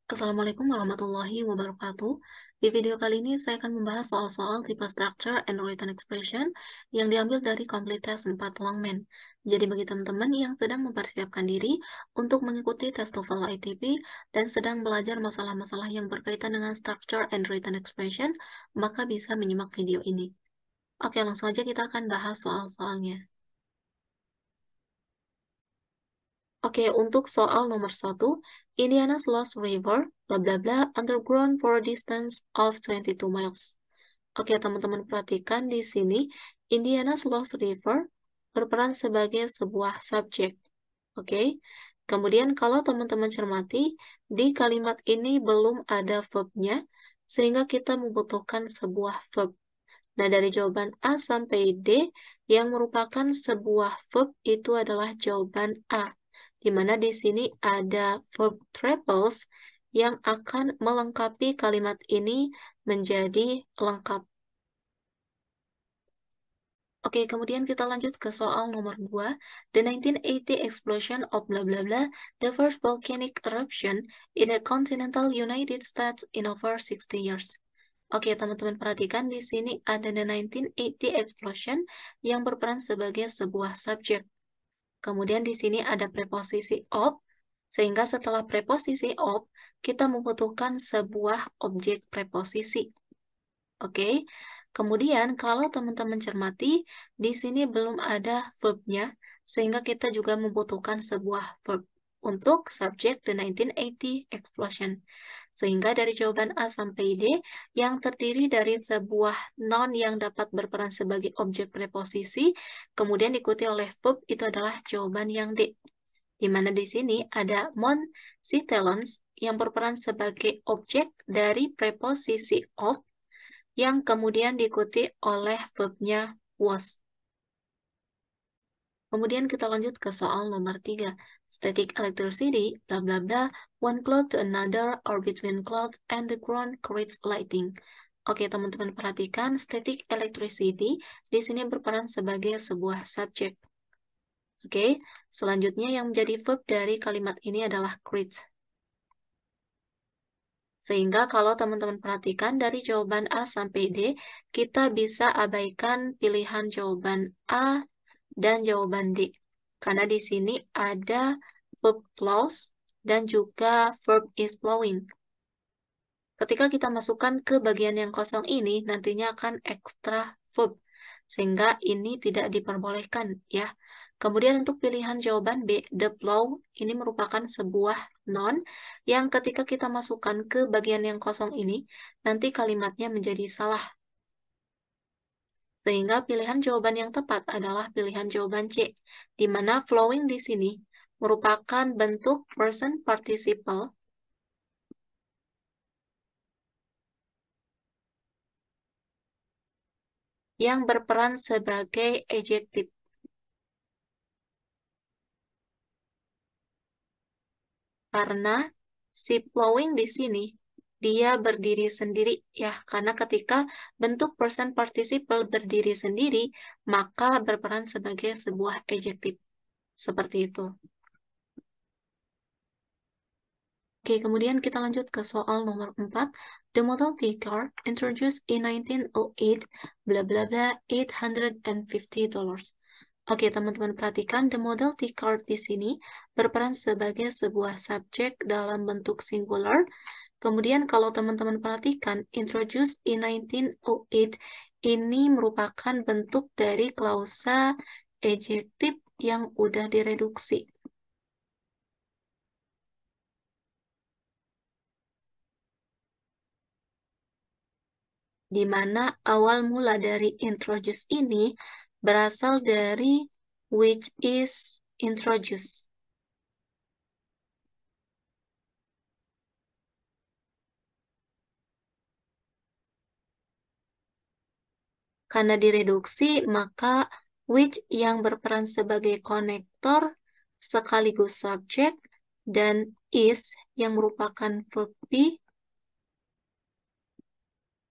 Assalamualaikum warahmatullahi wabarakatuh. Di video kali ini saya akan membahas soal-soal tipe structure and written expression yang diambil dari Complete Test 4 Longman. Jadi bagi teman-teman yang sedang mempersiapkan diri untuk mengikuti tes TOEFL ITP dan sedang belajar masalah-masalah yang berkaitan dengan structure and written expression, maka bisa menyimak video ini. Oke, langsung aja kita akan bahas soal-soalnya. Oke, untuk soal nomor 1, Indiana's Lost River, bla bla bla, underground for a distance of 22 miles. Oke, teman-teman perhatikan di sini, Indiana's Lost River berperan sebagai sebuah subjek. Oke, kemudian kalau teman-teman cermati, di kalimat ini belum ada verbnya, sehingga kita membutuhkan sebuah verb. Nah, dari jawaban A sampai D, yang merupakan sebuah verb itu adalah jawaban A, di mana di sini ada verb triples yang akan melengkapi kalimat ini menjadi lengkap. Oke, kemudian kita lanjut ke soal nomor 2. The 1980 explosion of bla bla bla, the first volcanic eruption in the continental United States in over 60 years. Oke, teman-teman perhatikan di sini ada the 1980 explosion yang berperan sebagai sebuah subjek. Kemudian di sini ada preposisi of, sehingga setelah preposisi of, kita membutuhkan sebuah objek preposisi. Oke, kemudian kalau teman-teman cermati, di sini belum ada verbnya, sehingga kita juga membutuhkan sebuah verb untuk subjek the 1980 explosion. Sehingga dari jawaban A sampai D, yang terdiri dari sebuah noun yang dapat berperan sebagai objek preposisi, kemudian diikuti oleh verb, itu adalah jawaban yang D. Di mana di sini ada Mount Citellens yang berperan sebagai objek dari preposisi of, yang kemudian diikuti oleh verbnya was. Kemudian kita lanjut ke soal nomor 3. Static electricity, bla bla bla, one cloud to another or between clouds and the ground creates lighting. Oke, teman-teman perhatikan, static electricity di sini berperan sebagai sebuah subjek. Oke, selanjutnya yang menjadi verb dari kalimat ini adalah creates. Sehingga kalau teman-teman perhatikan dari jawaban A sampai D, kita bisa abaikan pilihan jawaban A dan jawaban D. Karena di sini ada verb clause dan juga verb is flowing. Ketika kita masukkan ke bagian yang kosong ini, nantinya akan ekstra verb. Sehingga ini tidak diperbolehkan ya. Kemudian untuk pilihan jawaban B, the plow, ini merupakan sebuah noun yang ketika kita masukkan ke bagian yang kosong ini, nanti kalimatnya menjadi salah. Sehingga pilihan jawaban yang tepat adalah pilihan jawaban C, di mana flowing di sini merupakan bentuk present participle yang berperan sebagai adjective. Karena si flowing di sini dia berdiri sendiri ya, karena ketika bentuk present participle berdiri sendiri, maka berperan sebagai sebuah adjective. Seperti itu. Oke, kemudian kita lanjut ke soal nomor 4. The Model T car introduced in 1908, bla bla bla, $850. Oke, teman-teman perhatikan, the Model T car di sini berperan sebagai sebuah subjek dalam bentuk singular. Kemudian kalau teman-teman perhatikan, introduced in 1908 ini merupakan bentuk dari klausa adjektif yang udah direduksi. Di mana awal mula dari introduce ini berasal dari which is introduced. Karena direduksi, maka which yang berperan sebagai konektor sekaligus subjek dan is yang merupakan verb be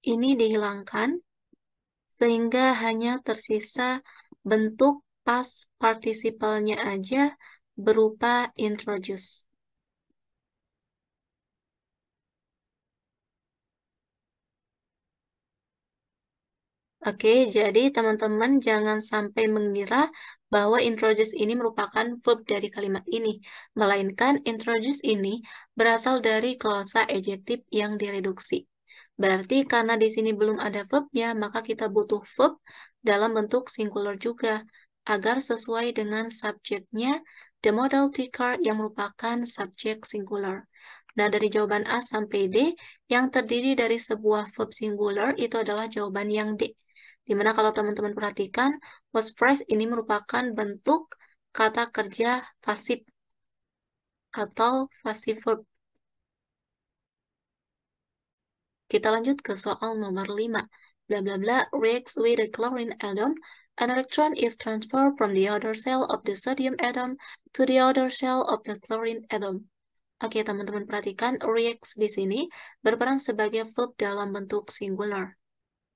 ini dihilangkan sehingga hanya tersisa bentuk past participle-nya aja berupa introduce. Oke, jadi teman-teman jangan sampai mengira bahwa introduce ini merupakan verb dari kalimat ini, melainkan introduce ini berasal dari klausa adjektif yang direduksi. Berarti karena di sini belum ada verbnya, maka kita butuh verb dalam bentuk singular juga, agar sesuai dengan subjeknya, the modality car yang merupakan subjek singular. Nah, dari jawaban A sampai D, yang terdiri dari sebuah verb singular itu adalah jawaban yang D. Dimana kalau teman-teman perhatikan, was price ini merupakan bentuk kata kerja pasif atau passive verb. Kita lanjut ke soal nomor 5. Bla bla bla reacts with a chlorine atom. An electron is transferred from the other cell of the sodium atom to the other cell of the chlorine atom. Oke, teman-teman perhatikan reacts di sini berperan sebagai verb dalam bentuk singular.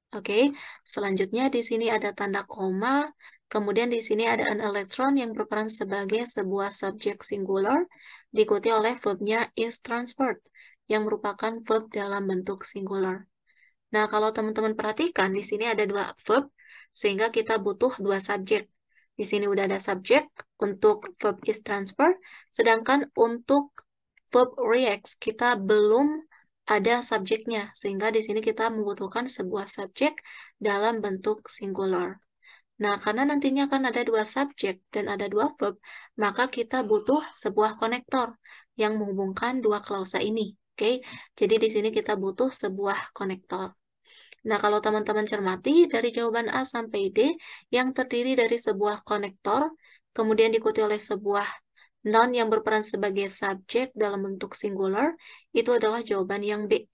Oke, selanjutnya di sini ada tanda koma, kemudian di sini ada an electron yang berperan sebagai sebuah subjek singular, diikuti oleh verbnya is transferred, yang merupakan verb dalam bentuk singular. Nah, kalau teman-teman perhatikan, di sini ada dua verb, sehingga kita butuh dua subjek. Di sini udah ada subjek untuk verb is transferred, sedangkan untuk verb reacts kita belum ada subjeknya, sehingga di sini kita membutuhkan sebuah subjek dalam bentuk singular. Nah, karena nantinya akan ada dua subjek dan ada dua verb, maka kita butuh sebuah konektor yang menghubungkan dua klausa ini. Oke, jadi di sini kita butuh sebuah konektor. Nah, kalau teman-teman cermati dari jawaban A sampai D yang terdiri dari sebuah konektor, kemudian diikuti oleh sebuah noun yang berperan sebagai subjek dalam bentuk singular, itu adalah jawaban yang B.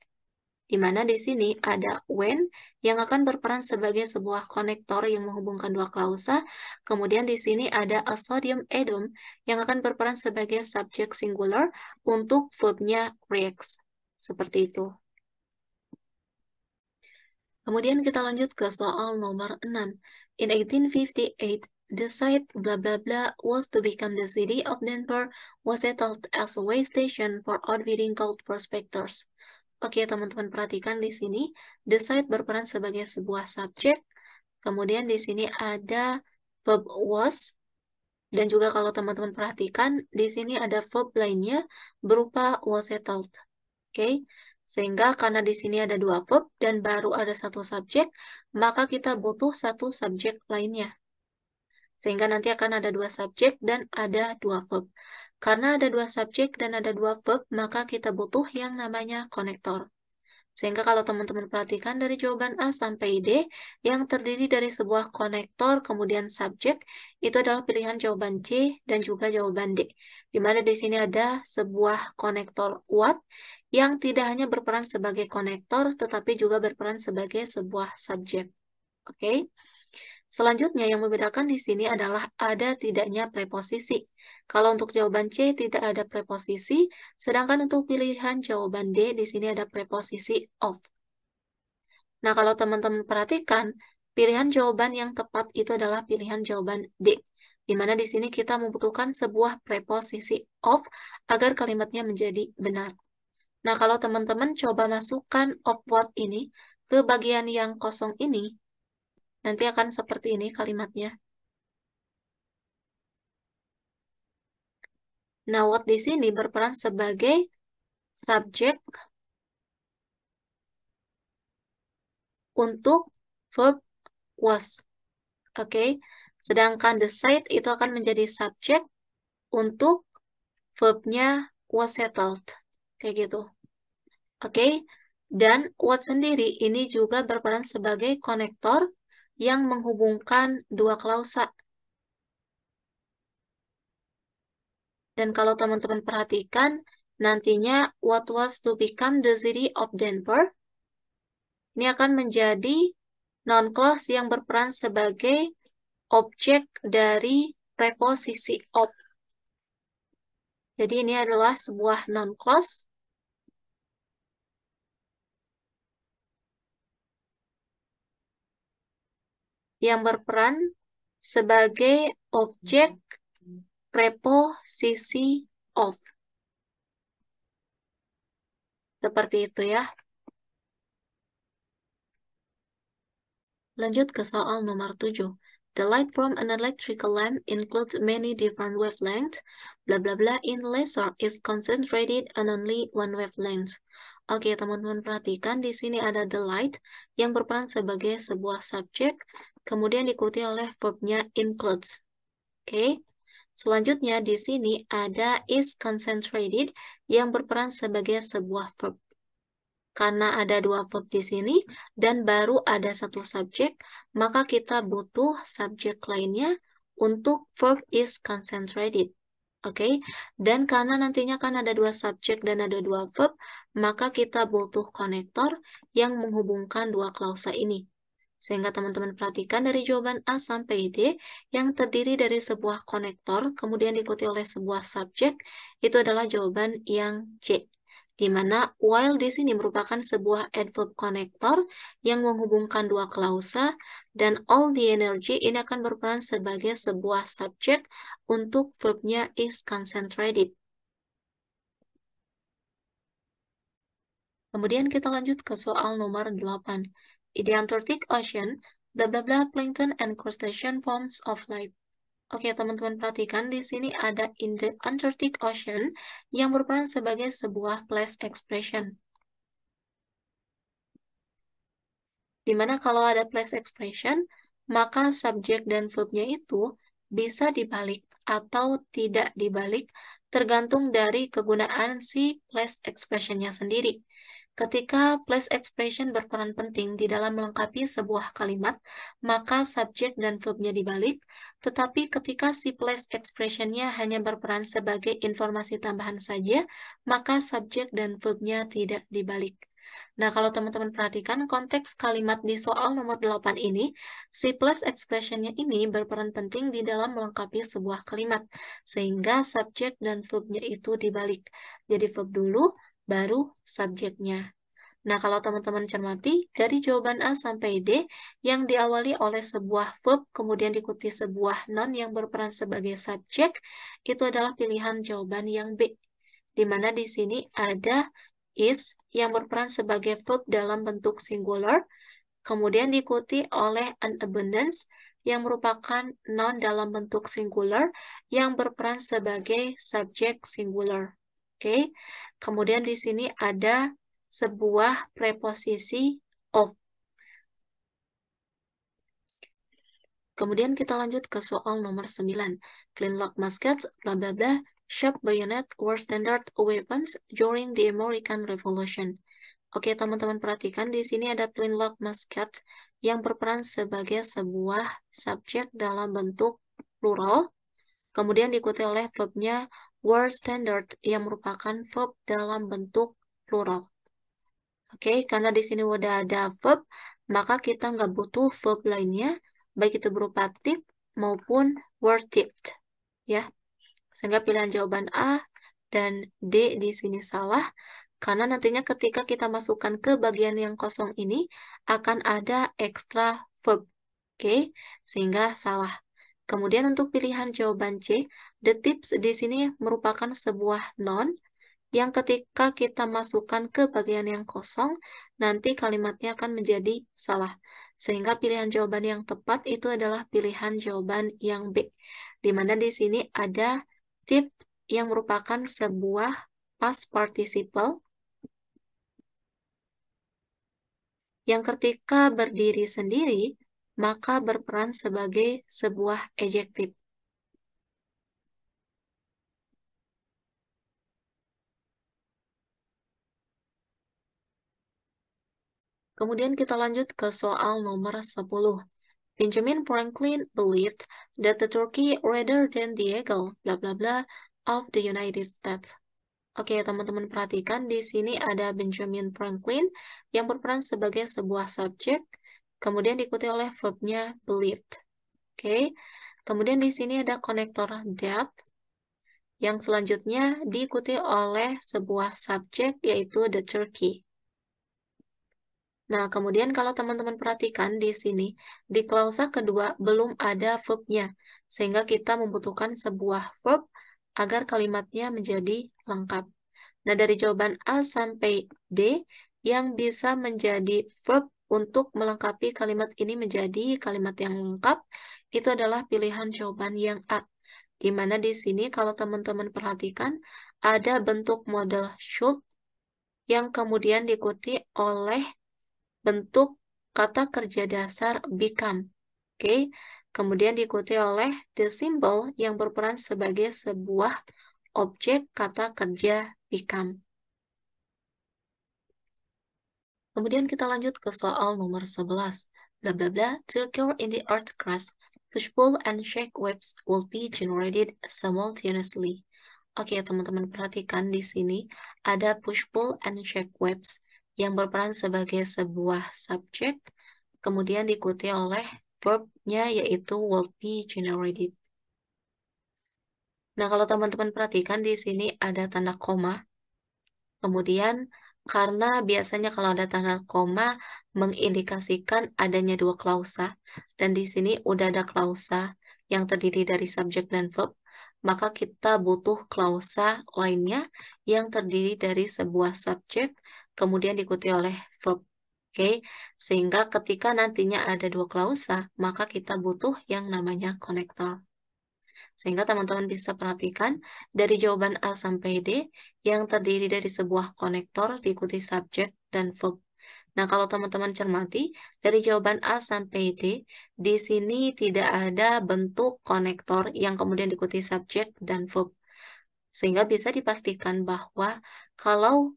Di mana di sini ada when yang akan berperan sebagai sebuah konektor yang menghubungkan dua klausa, kemudian di sini ada a sodium atom yang akan berperan sebagai subjek singular untuk verbnya reacts. Seperti itu. Kemudian kita lanjut ke soal nomor 6. In 1858, the site blah blah blah was to become the city of Denver was settled as a way station for outbidding gold prospectors. Oke, teman-teman perhatikan di sini, the site berperan sebagai sebuah subjek, kemudian di sini ada verb was, dan juga kalau teman-teman perhatikan, di sini ada verb lainnya berupa was settled. Oke, sehingga karena di sini ada dua verb dan baru ada satu subjek, maka kita butuh satu subjek lainnya. Sehingga nanti akan ada dua subjek dan ada dua verb. Karena ada dua subjek dan ada dua verb, maka kita butuh yang namanya konektor. Sehingga kalau teman-teman perhatikan dari jawaban A sampai D, yang terdiri dari sebuah konektor, kemudian subjek, itu adalah pilihan jawaban C dan juga jawaban D. Di mana di sini ada sebuah konektor what, yang tidak hanya berperan sebagai konektor, tetapi juga berperan sebagai sebuah subjek. Oke? Selanjutnya yang membedakan di sini adalah ada tidaknya preposisi. Kalau untuk jawaban C tidak ada preposisi, sedangkan untuk pilihan jawaban D di sini ada preposisi of. Nah, kalau teman-teman perhatikan, pilihan jawaban yang tepat itu adalah pilihan jawaban D. Di mana di sini kita membutuhkan sebuah preposisi of agar kalimatnya menjadi benar. Nah, kalau teman-teman coba masukkan of what ini ke bagian yang kosong ini, nanti akan seperti ini kalimatnya. Nah, what di sini berperan sebagai subjek untuk verb was. Oke. Sedangkan the site itu akan menjadi subjek untuk verbnya was settled. Kayak gitu. Oke. Dan what sendiri ini juga berperan sebagai konektor yang menghubungkan dua klausa. Dan kalau teman-teman perhatikan, nantinya what was to become the city of Denver, ini akan menjadi non-clause yang berperan sebagai objek dari preposisi of. Jadi ini adalah sebuah non-clause yang berperan sebagai objek preposisi of. Seperti itu ya. Lanjut ke soal nomor 7. The light from an electrical lamp includes many different wavelengths. Bla bla bla in laser is concentrated on only one wavelength. Oke, teman-teman perhatikan di sini ada the light yang berperan sebagai sebuah subjek, kemudian diikuti oleh verbnya includes. Oke. Selanjutnya di sini ada is concentrated yang berperan sebagai sebuah verb. Karena ada dua verb di sini dan baru ada satu subjek, maka kita butuh subjek lainnya untuk verb is concentrated. Oke, dan karena nantinya kan ada dua subjek dan ada dua verb, maka kita butuh konektor yang menghubungkan dua klausa ini. Sehingga teman-teman perhatikan dari jawaban A sampai D yang terdiri dari sebuah konektor, kemudian diikuti oleh sebuah subjek, itu adalah jawaban yang C. Di mana while di sini merupakan sebuah adverb konektor yang menghubungkan dua klausa, dan all the energy ini akan berperan sebagai sebuah subjek untuk verbnya is concentrated. Kemudian kita lanjut ke soal nomor 8. In the Antarctic Ocean, bla bla bla plankton and crustacean forms of life. Oke, teman-teman perhatikan di sini ada in the Antarctic Ocean yang berperan sebagai sebuah past expression. Dimana kalau ada past expression, maka subjek dan verbnya itu bisa dibalik atau tidak dibalik tergantung dari kegunaan si past expressionnya sendiri. Ketika past expression berperan penting di dalam melengkapi sebuah kalimat, maka subjek dan verbnya dibalik, tetapi ketika si past expressionnya hanya berperan sebagai informasi tambahan saja, maka subjek dan verbnya tidak dibalik. Nah, kalau teman-teman perhatikan konteks kalimat di soal nomor 8 ini, si plus expressionnya ini berperan penting di dalam melengkapi sebuah kalimat, sehingga subjek dan verbnya itu dibalik. Jadi verb dulu, baru subjeknya. Nah, kalau teman-teman cermati, dari jawaban A sampai D yang diawali oleh sebuah verb, kemudian diikuti sebuah noun yang berperan sebagai subjek, itu adalah pilihan jawaban yang B. Di mana di sini ada is yang berperan sebagai verb dalam bentuk singular, kemudian diikuti oleh an abundance yang merupakan noun dalam bentuk singular yang berperan sebagai subjek singular. Oke, kemudian di sini ada sebuah preposisi of. Kemudian kita lanjut ke soal nomor 9. Flintlock muskets, bla bla bla, sharp bayonet were standard weapons during the American Revolution. Oke, teman-teman perhatikan di sini ada flintlock muskets yang berperan sebagai sebuah subjek dalam bentuk plural. Kemudian diikuti oleh verbnya were standard yang merupakan verb dalam bentuk plural. Oke, karena di sini udah ada verb, maka kita nggak butuh verb lainnya, baik itu berupa tip maupun were tipped. Ya, sehingga pilihan jawaban A dan D di sini salah, karena nantinya ketika kita masukkan ke bagian yang kosong ini, akan ada extra verb. Oke, sehingga salah. Kemudian untuk pilihan jawaban C, the tips di sini merupakan sebuah noun yang ketika kita masukkan ke bagian yang kosong, nanti kalimatnya akan menjadi salah. Sehingga pilihan jawaban yang tepat itu adalah pilihan jawaban yang B. Di mana di sini ada tip yang merupakan sebuah past participle yang ketika berdiri sendiri, maka berperan sebagai sebuah adjektif. Kemudian kita lanjut ke soal nomor 10. Benjamin Franklin believed that the turkey rather than the eagle, bla bla bla, of the United States. Oke, teman-teman perhatikan di sini ada Benjamin Franklin yang berperan sebagai sebuah subjek, kemudian diikuti oleh verbnya believed. Oke, kemudian di sini ada konektor that, yang selanjutnya diikuti oleh sebuah subjek yaitu the turkey. Nah, kemudian kalau teman-teman perhatikan di sini, di klausa kedua belum ada verbnya, sehingga kita membutuhkan sebuah verb agar kalimatnya menjadi lengkap. Nah, dari jawaban A sampai D, yang bisa menjadi verb untuk melengkapi kalimat ini menjadi kalimat yang lengkap, itu adalah pilihan jawaban yang A. Di mana di sini kalau teman-teman perhatikan, ada bentuk model should yang kemudian diikuti oleh bentuk kata kerja dasar become. Oke, kemudian diikuti oleh the symbol yang berperan sebagai sebuah objek kata kerja become. Kemudian kita lanjut ke soal nomor 11. Bla bla bla, to occur in the earth crust, push, pull, and shake waves will be generated simultaneously. Oke, teman-teman perhatikan di sini ada push, pull, and shake waves yang berperan sebagai sebuah subjek, kemudian diikuti oleh verb-nya yaitu will be generated. Nah, kalau teman-teman perhatikan di sini ada tanda koma, kemudian karena biasanya kalau ada tanda koma mengindikasikan adanya dua klausa, dan di sini udah ada klausa yang terdiri dari subjek dan verb, maka kita butuh klausa lainnya yang terdiri dari sebuah subjek, kemudian diikuti oleh verb. Oke, sehingga ketika nantinya ada dua klausa, maka kita butuh yang namanya konektor. Sehingga teman-teman bisa perhatikan dari jawaban A sampai D yang terdiri dari sebuah konektor diikuti subjek dan verb. Nah, kalau teman-teman cermati, dari jawaban A sampai D, di sini tidak ada bentuk konektor yang kemudian diikuti subjek dan verb. Sehingga bisa dipastikan bahwa kalau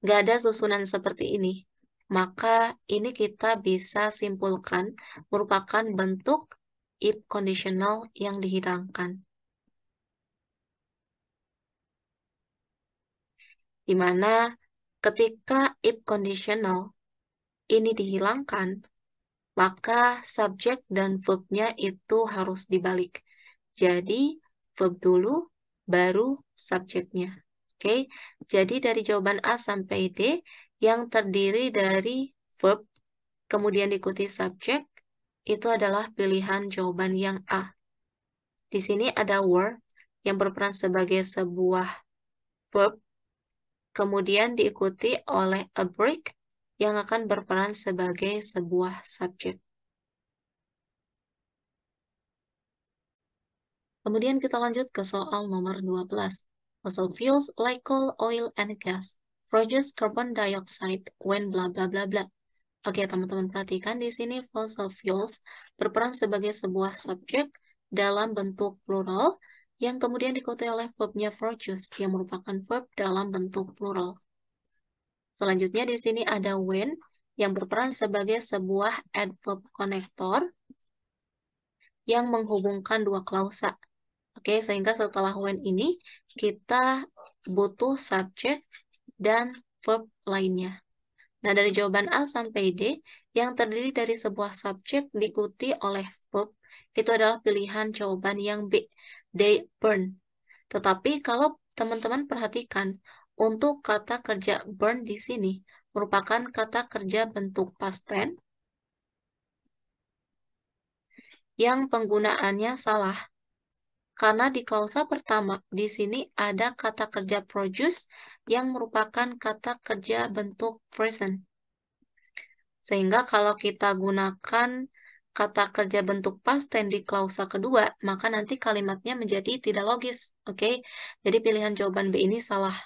nggak ada susunan seperti ini, maka ini kita bisa simpulkan merupakan bentuk if conditional yang dihilangkan. Di mana ketika if conditional ini dihilangkan, maka subjek dan verb-nya itu harus dibalik. Jadi, verb dulu, baru subjeknya. Oke, jadi dari jawaban A sampai D, yang terdiri dari verb, kemudian diikuti subjek, itu adalah pilihan jawaban yang A. Di sini ada were, yang berperan sebagai sebuah verb, kemudian diikuti oleh a break yang akan berperan sebagai sebuah subjek. Kemudian kita lanjut ke soal nomor 12. Fossil fuels like coal, oil, and gas produce carbon dioxide when bla bla bla bla. Oke, teman-teman perhatikan di sini fossil fuels berperan sebagai sebuah subjek dalam bentuk plural yang kemudian diikuti oleh verbnya produce yang merupakan verb dalam bentuk plural. Selanjutnya di sini ada when yang berperan sebagai sebuah adverb konektor yang menghubungkan dua klausa. Oke, sehingga setelah when ini kita butuh subjek dan verb lainnya. Nah, dari jawaban A sampai D yang terdiri dari sebuah subjek diikuti oleh verb itu adalah pilihan jawaban yang B, they burn. Tetapi kalau teman-teman perhatikan, untuk kata kerja burn di sini merupakan kata kerja bentuk past tense yang penggunaannya salah. Karena di klausa pertama, di sini ada kata kerja produce yang merupakan kata kerja bentuk present. Sehingga kalau kita gunakan kata kerja bentuk past tense di klausa kedua, maka nanti kalimatnya menjadi tidak logis. Oke, jadi pilihan jawaban B ini salah.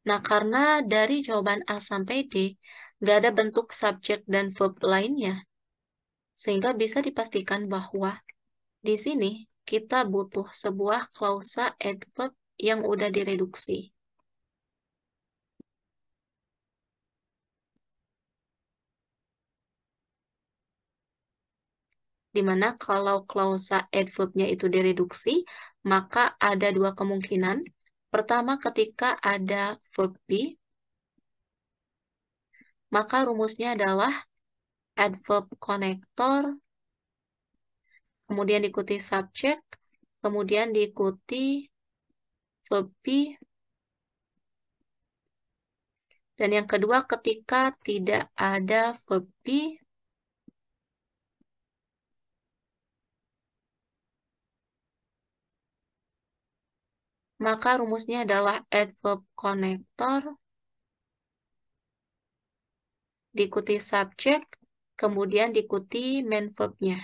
Nah, karena dari jawaban A sampai D, nggak ada bentuk subjek dan verb lainnya, sehingga bisa dipastikan bahwa di sini kita butuh sebuah klausa adverb yang udah direduksi. Dimana kalau klausa adverb-nya itu direduksi, maka ada dua kemungkinan. Pertama, ketika ada verb be, maka rumusnya adalah adverb konektor, kemudian diikuti subjek, kemudian diikuti verb be, dan yang kedua ketika tidak ada verb be, maka rumusnya adalah adverb konektor, diikuti subjek, kemudian diikuti main verb-nya.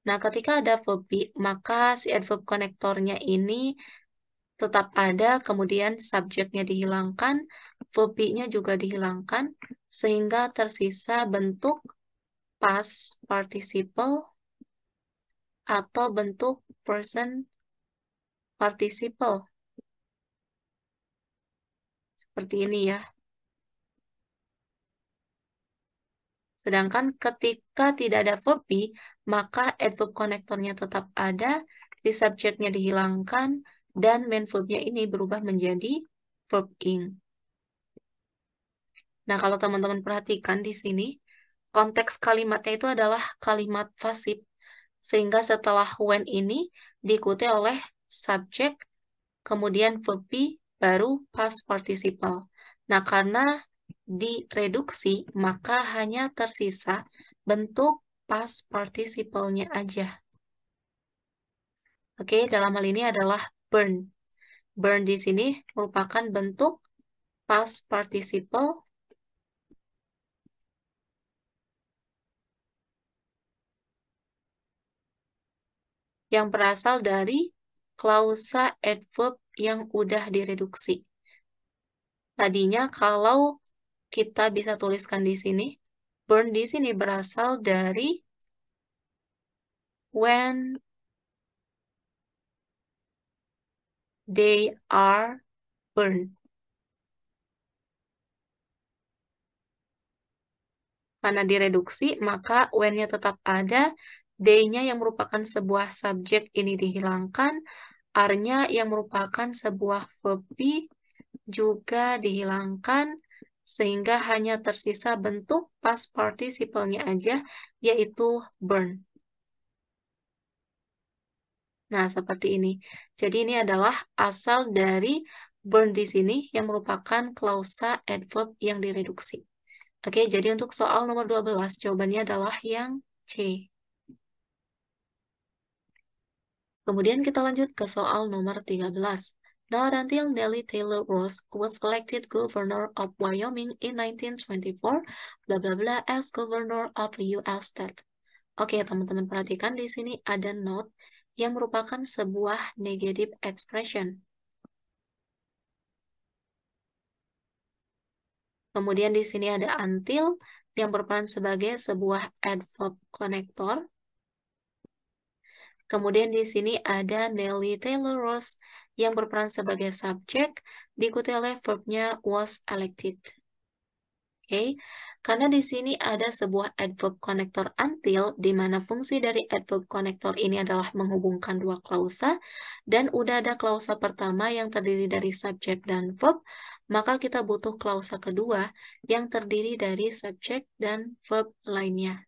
Nah, ketika ada verb be, maka si adverb konektornya ini tetap ada, kemudian subjeknya dihilangkan, verb be-nya juga dihilangkan, sehingga tersisa bentuk past participle atau bentuk present participle. Seperti ini ya. Sedangkan ketika tidak ada verb be, maka adverb konektornya tetap ada, si subjeknya dihilangkan, dan main verb-nya ini berubah menjadi verb ing. Nah, kalau teman-teman perhatikan di sini, konteks kalimatnya itu adalah kalimat pasif. Sehingga setelah when ini diikuti oleh subjek, kemudian verb be, baru past participle. Nah, karena direduksi, maka hanya tersisa bentuk past participle-nya aja. Oke, dalam hal ini adalah burn. Burn di sini merupakan bentuk past participle yang berasal dari klausa adverb yang udah direduksi. Tadinya kalau kita bisa tuliskan di sini, burn di sini berasal dari when they are burned. Karena direduksi, maka when-nya tetap ada, they-nya yang merupakan sebuah subjek ini dihilangkan, are-nya yang merupakan sebuah verb be juga dihilangkan, sehingga hanya tersisa bentuk past participle-nya aja, yaitu burn. Nah, seperti ini. Jadi ini adalah asal dari burn di sini yang merupakan klausa adverb yang direduksi. Oke, jadi untuk soal nomor 12, jawabannya adalah yang C. Kemudian kita lanjut ke soal nomor 13. Not until Nellie Taylor Ross was elected governor of Wyoming in 1924, bla bla bla, as governor of a U.S. state. Oke, teman-teman perhatikan di sini ada not yang merupakan sebuah negative expression. Kemudian di sini ada until yang berperan sebagai sebuah adverb connector. Kemudian di sini ada Nellie Taylor Ross yang berperan sebagai subjek, diikuti oleh verbnya was elected. Oke, karena di sini ada sebuah adverb connector until, di mana fungsi dari adverb connector ini adalah menghubungkan dua klausa, dan udah ada klausa pertama yang terdiri dari subjek dan verb, maka kita butuh klausa kedua yang terdiri dari subjek dan verb lainnya.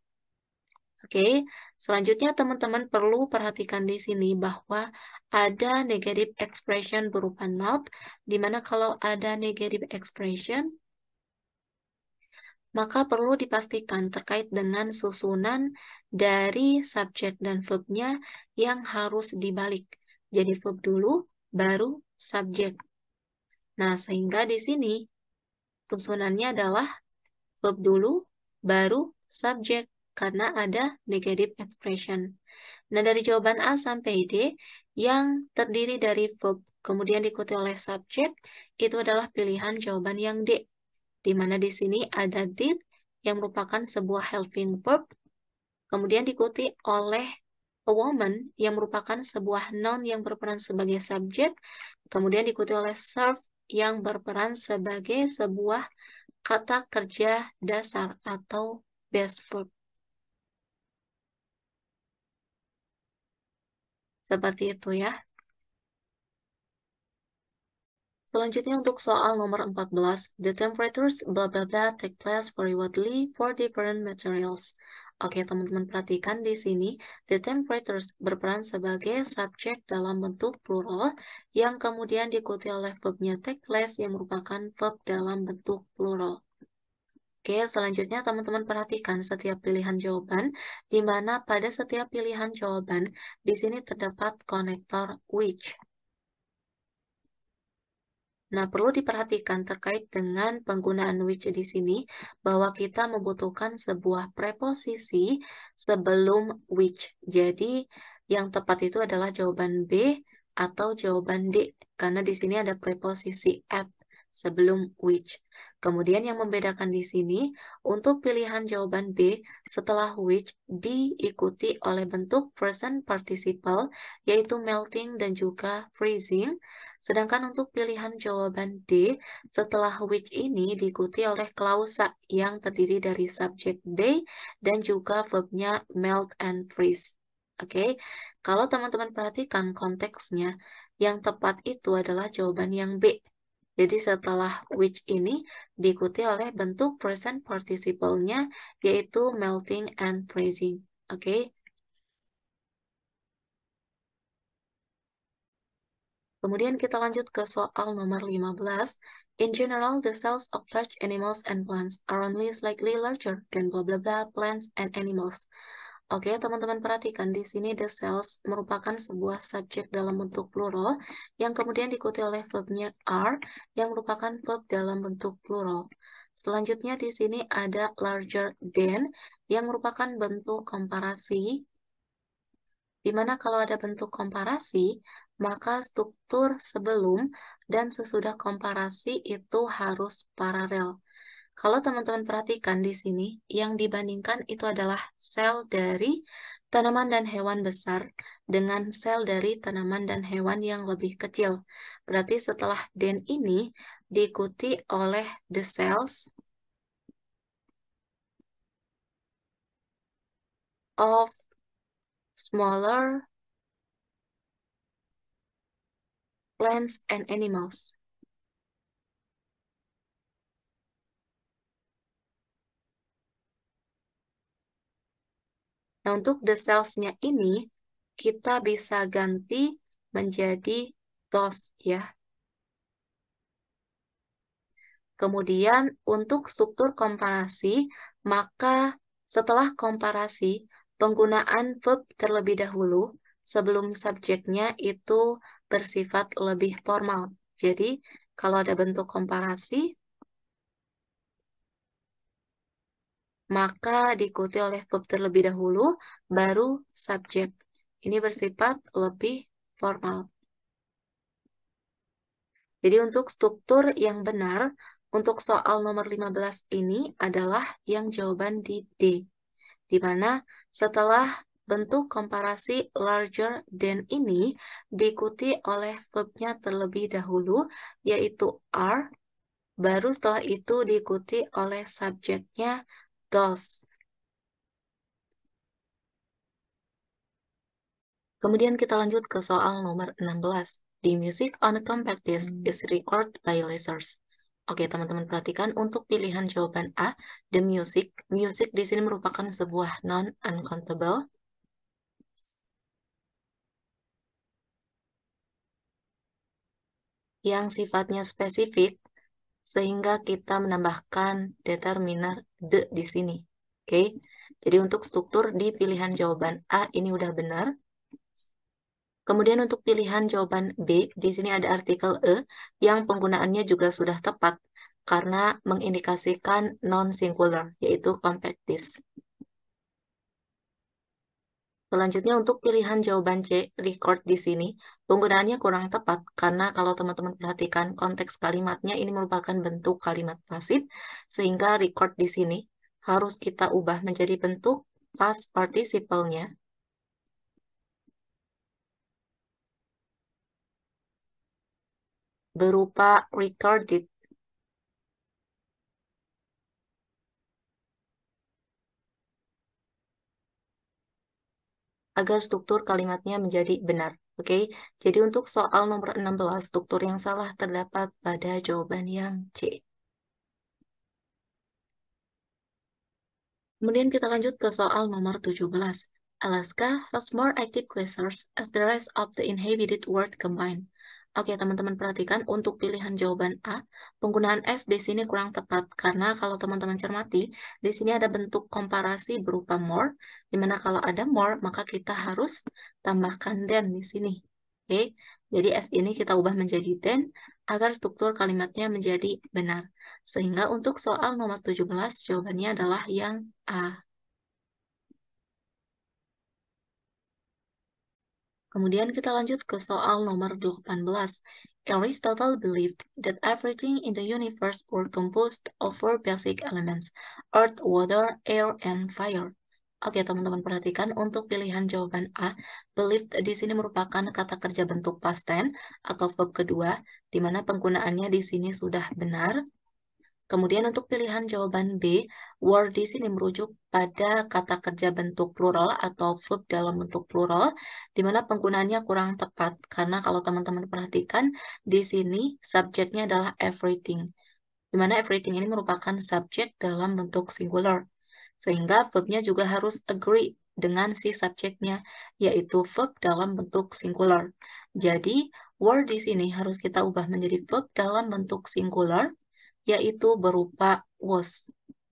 Oke, selanjutnya teman-teman perlu perhatikan di sini bahwa ada negative expression berupa not, di mana kalau ada negative expression, maka perlu dipastikan terkait dengan susunan dari subjek dan verbnya yang harus dibalik. Jadi verb dulu, baru subjek. Nah, sehingga di sini susunannya adalah verb dulu, baru subjek, karena ada negative expression. Nah, dari jawaban A sampai D, yang terdiri dari verb, kemudian diikuti oleh subjek, itu adalah pilihan jawaban yang D. Di mana di sini ada did, yang merupakan sebuah helping verb, kemudian diikuti oleh a woman, yang merupakan sebuah noun yang berperan sebagai subjek, kemudian diikuti oleh serve, yang berperan sebagai sebuah kata kerja dasar atau base verb. Seperti itu ya. Selanjutnya untuk soal nomor 14, the temperatures bla bla bla take place periodically for different materials. Oke, teman-teman perhatikan di sini, the temperatures berperan sebagai subjek dalam bentuk plural yang kemudian diikuti oleh verbnya take place yang merupakan verb dalam bentuk plural. Oke, selanjutnya teman-teman perhatikan setiap pilihan jawaban, di mana pada setiap pilihan jawaban di sini terdapat konektor which. Nah, perlu diperhatikan terkait dengan penggunaan which di sini, bahwa kita membutuhkan sebuah preposisi sebelum which. Jadi, yang tepat itu adalah jawaban B atau jawaban D, karena di sini ada preposisi at sebelum which. Kemudian yang membedakan di sini, untuk pilihan jawaban B setelah which diikuti oleh bentuk present participle, yaitu melting dan juga freezing. Sedangkan untuk pilihan jawaban D, setelah which ini diikuti oleh klausa yang terdiri dari subjek they dan juga verbnya melt and freeze. Oke, kalau teman-teman perhatikan konteksnya, yang tepat itu adalah jawaban yang B. Jadi setelah which ini diikuti oleh bentuk present participle-nya, yaitu melting and freezing. Oke. Kemudian kita lanjut ke soal nomor 15. In general, the cells of large animals and plants are only slightly larger than blah blah blah plants and animals. Oke, teman-teman perhatikan di sini the cells merupakan sebuah subjek dalam bentuk plural yang kemudian diikuti oleh verbnya are yang merupakan verb dalam bentuk plural. Selanjutnya di sini ada larger than yang merupakan bentuk komparasi, di mana kalau ada bentuk komparasi, maka struktur sebelum dan sesudah komparasi itu harus paralel. Kalau teman-teman perhatikan di sini, yang dibandingkan itu adalah sel dari tanaman dan hewan besar dengan sel dari tanaman dan hewan yang lebih kecil. Berarti setelah than ini diikuti oleh the cells of smaller plants and animals. Nah, untuk the cells-nya ini, kita bisa ganti menjadi those, ya. Kemudian, untuk struktur komparasi, maka setelah komparasi, penggunaan verb terlebih dahulu sebelum subjeknya itu bersifat lebih formal. Jadi, kalau ada bentuk komparasi, maka diikuti oleh verb terlebih dahulu, baru subjek. Ini bersifat lebih formal. Jadi untuk struktur yang benar, untuk soal nomor 15 ini adalah yang jawaban di D. Di mana setelah bentuk komparasi larger than ini diikuti oleh verbnya terlebih dahulu, yaitu are, baru setelah itu diikuti oleh subjeknya those. Kemudian kita lanjut ke soal nomor 16. The music on a compact disc is recorded by lasers. Oke, teman-teman perhatikan untuk pilihan jawaban A, the music. Music di sini merupakan sebuah non-uncountable yang sifatnya spesifik, sehingga kita menambahkan determiner the di sini. Oke, jadi untuk struktur di pilihan jawaban A ini udah benar. Kemudian untuk pilihan jawaban B, di sini ada artikel E yang penggunaannya juga sudah tepat karena mengindikasikan non-singular, yaitu compact disc. Selanjutnya untuk pilihan jawaban C, record di sini, penggunaannya kurang tepat karena kalau teman-teman perhatikan konteks kalimatnya ini merupakan bentuk kalimat pasif, sehingga record di sini harus kita ubah menjadi bentuk past participle-nya berupa recorded. Agar struktur kalimatnya menjadi benar. Oke, jadi untuk soal nomor 16, struktur yang salah terdapat pada jawaban yang C. Kemudian kita lanjut ke soal nomor 17. Alaska has more active glaciers as the rest of the inhabited world combined. Oke, teman-teman perhatikan untuk pilihan jawaban A, penggunaan S di sini kurang tepat karena kalau teman-teman cermati, di sini ada bentuk komparasi berupa more, di mana kalau ada more maka kita harus tambahkan than di sini. Oke, jadi S ini kita ubah menjadi than agar struktur kalimatnya menjadi benar. Sehingga untuk soal nomor 17, jawabannya adalah yang A. Kemudian kita lanjut ke soal nomor 18. Aristotle believed that everything in the universe were composed of four basic elements, earth, water, air, and fire. Oke, teman-teman perhatikan untuk pilihan jawaban A, believed di sini merupakan kata kerja bentuk past tense atau verb kedua, di mana penggunaannya di sini sudah benar. Kemudian untuk pilihan jawaban B, were di sini merujuk pada kata kerja bentuk plural atau verb dalam bentuk plural, di mana penggunaannya kurang tepat. Karena kalau teman-teman perhatikan, di sini subjeknya adalah everything. Di mana everything ini merupakan subjek dalam bentuk singular. Sehingga verbnya juga harus agree dengan si subjeknya, yaitu verb dalam bentuk singular. Jadi, were di sini harus kita ubah menjadi verb dalam bentuk singular, yaitu berupa was.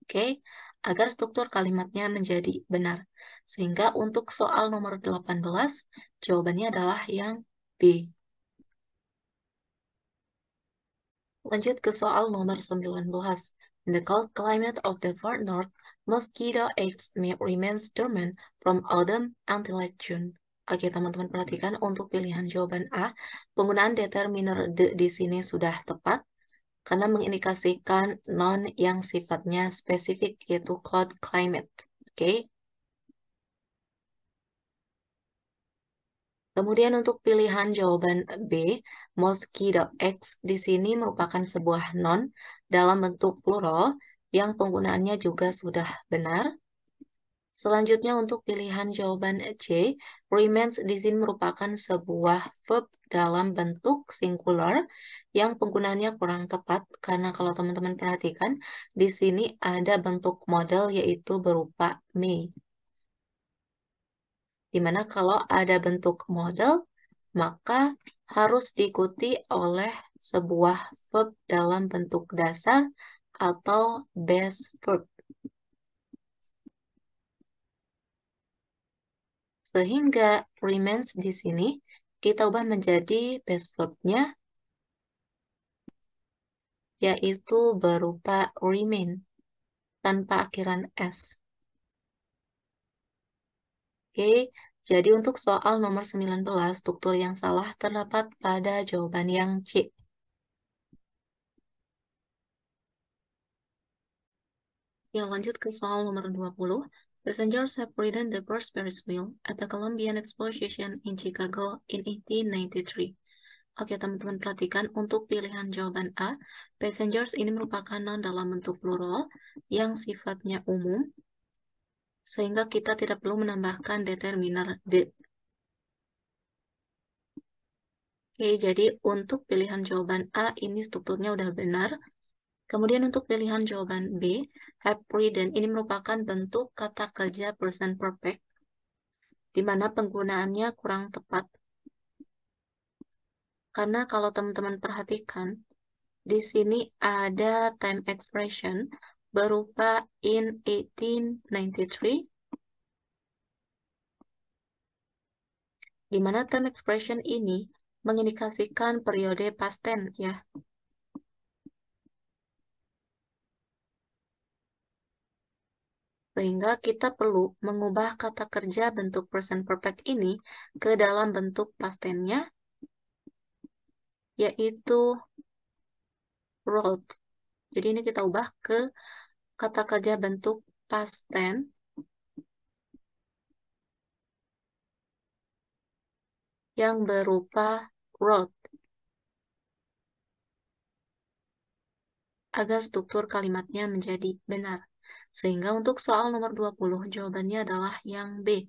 Oke, agar struktur kalimatnya menjadi benar. Sehingga untuk soal nomor 18, jawabannya adalah yang B. Lanjut ke soal nomor 19. In the cold climate of the far north, mosquito eggs may remain dormant from autumn until late June. Oke, teman-teman perhatikan untuk pilihan jawaban A, penggunaan determiner the di sini sudah tepat karena mengindikasikan noun yang sifatnya spesifik, yaitu cold climate. Oke. Kemudian untuk pilihan jawaban B, mosquito eggs di sini merupakan sebuah noun dalam bentuk plural yang penggunaannya juga sudah benar. Selanjutnya untuk pilihan jawaban C, remains di sini merupakan sebuah verb dalam bentuk singular yang penggunaannya kurang tepat karena kalau teman-teman perhatikan di sini ada bentuk model yaitu berupa may. Dimana kalau ada bentuk model maka harus diikuti oleh sebuah verb dalam bentuk dasar atau base verb. Sehingga remains di sini kita ubah menjadi base verb-nya, yaitu berupa remain tanpa akhiran S. Oke, jadi untuk soal nomor 19, struktur yang salah terdapat pada jawaban yang C. Yang lanjut ke soal nomor 20. Passengers have ridden the first Ferris wheel at the Columbian Exposition in Chicago in 1893. Oke, teman-teman perhatikan untuk pilihan jawaban A, passengers ini merupakan noun dalam bentuk plural yang sifatnya umum, sehingga kita tidak perlu menambahkan determiner the. Oke, jadi untuk pilihan jawaban A ini strukturnya udah benar. Kemudian untuk pilihan jawaban B, have ridden ini merupakan bentuk kata kerja present perfect, di mana penggunaannya kurang tepat. Karena kalau teman-teman perhatikan, di sini ada time expression berupa in 1893, di mana time expression ini mengindikasikan periode past tense ya. Sehingga kita perlu mengubah kata kerja bentuk present perfect ini ke dalam bentuk past tense-nya, yaitu wrote. Jadi ini kita ubah ke kata kerja bentuk past tense yang berupa wrote, agar struktur kalimatnya menjadi benar. Sehingga untuk soal nomor 20, jawabannya adalah yang B.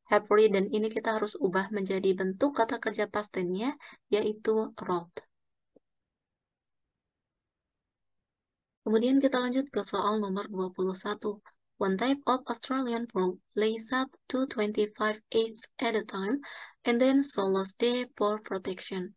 Have ridden ini kita harus ubah menjadi bentuk kata kerja past tense-nya, yaitu wrote. Kemudian kita lanjut ke soal nomor 21. One type of Australian frog lays up to 25 eggs at a time and then swallows them for protection.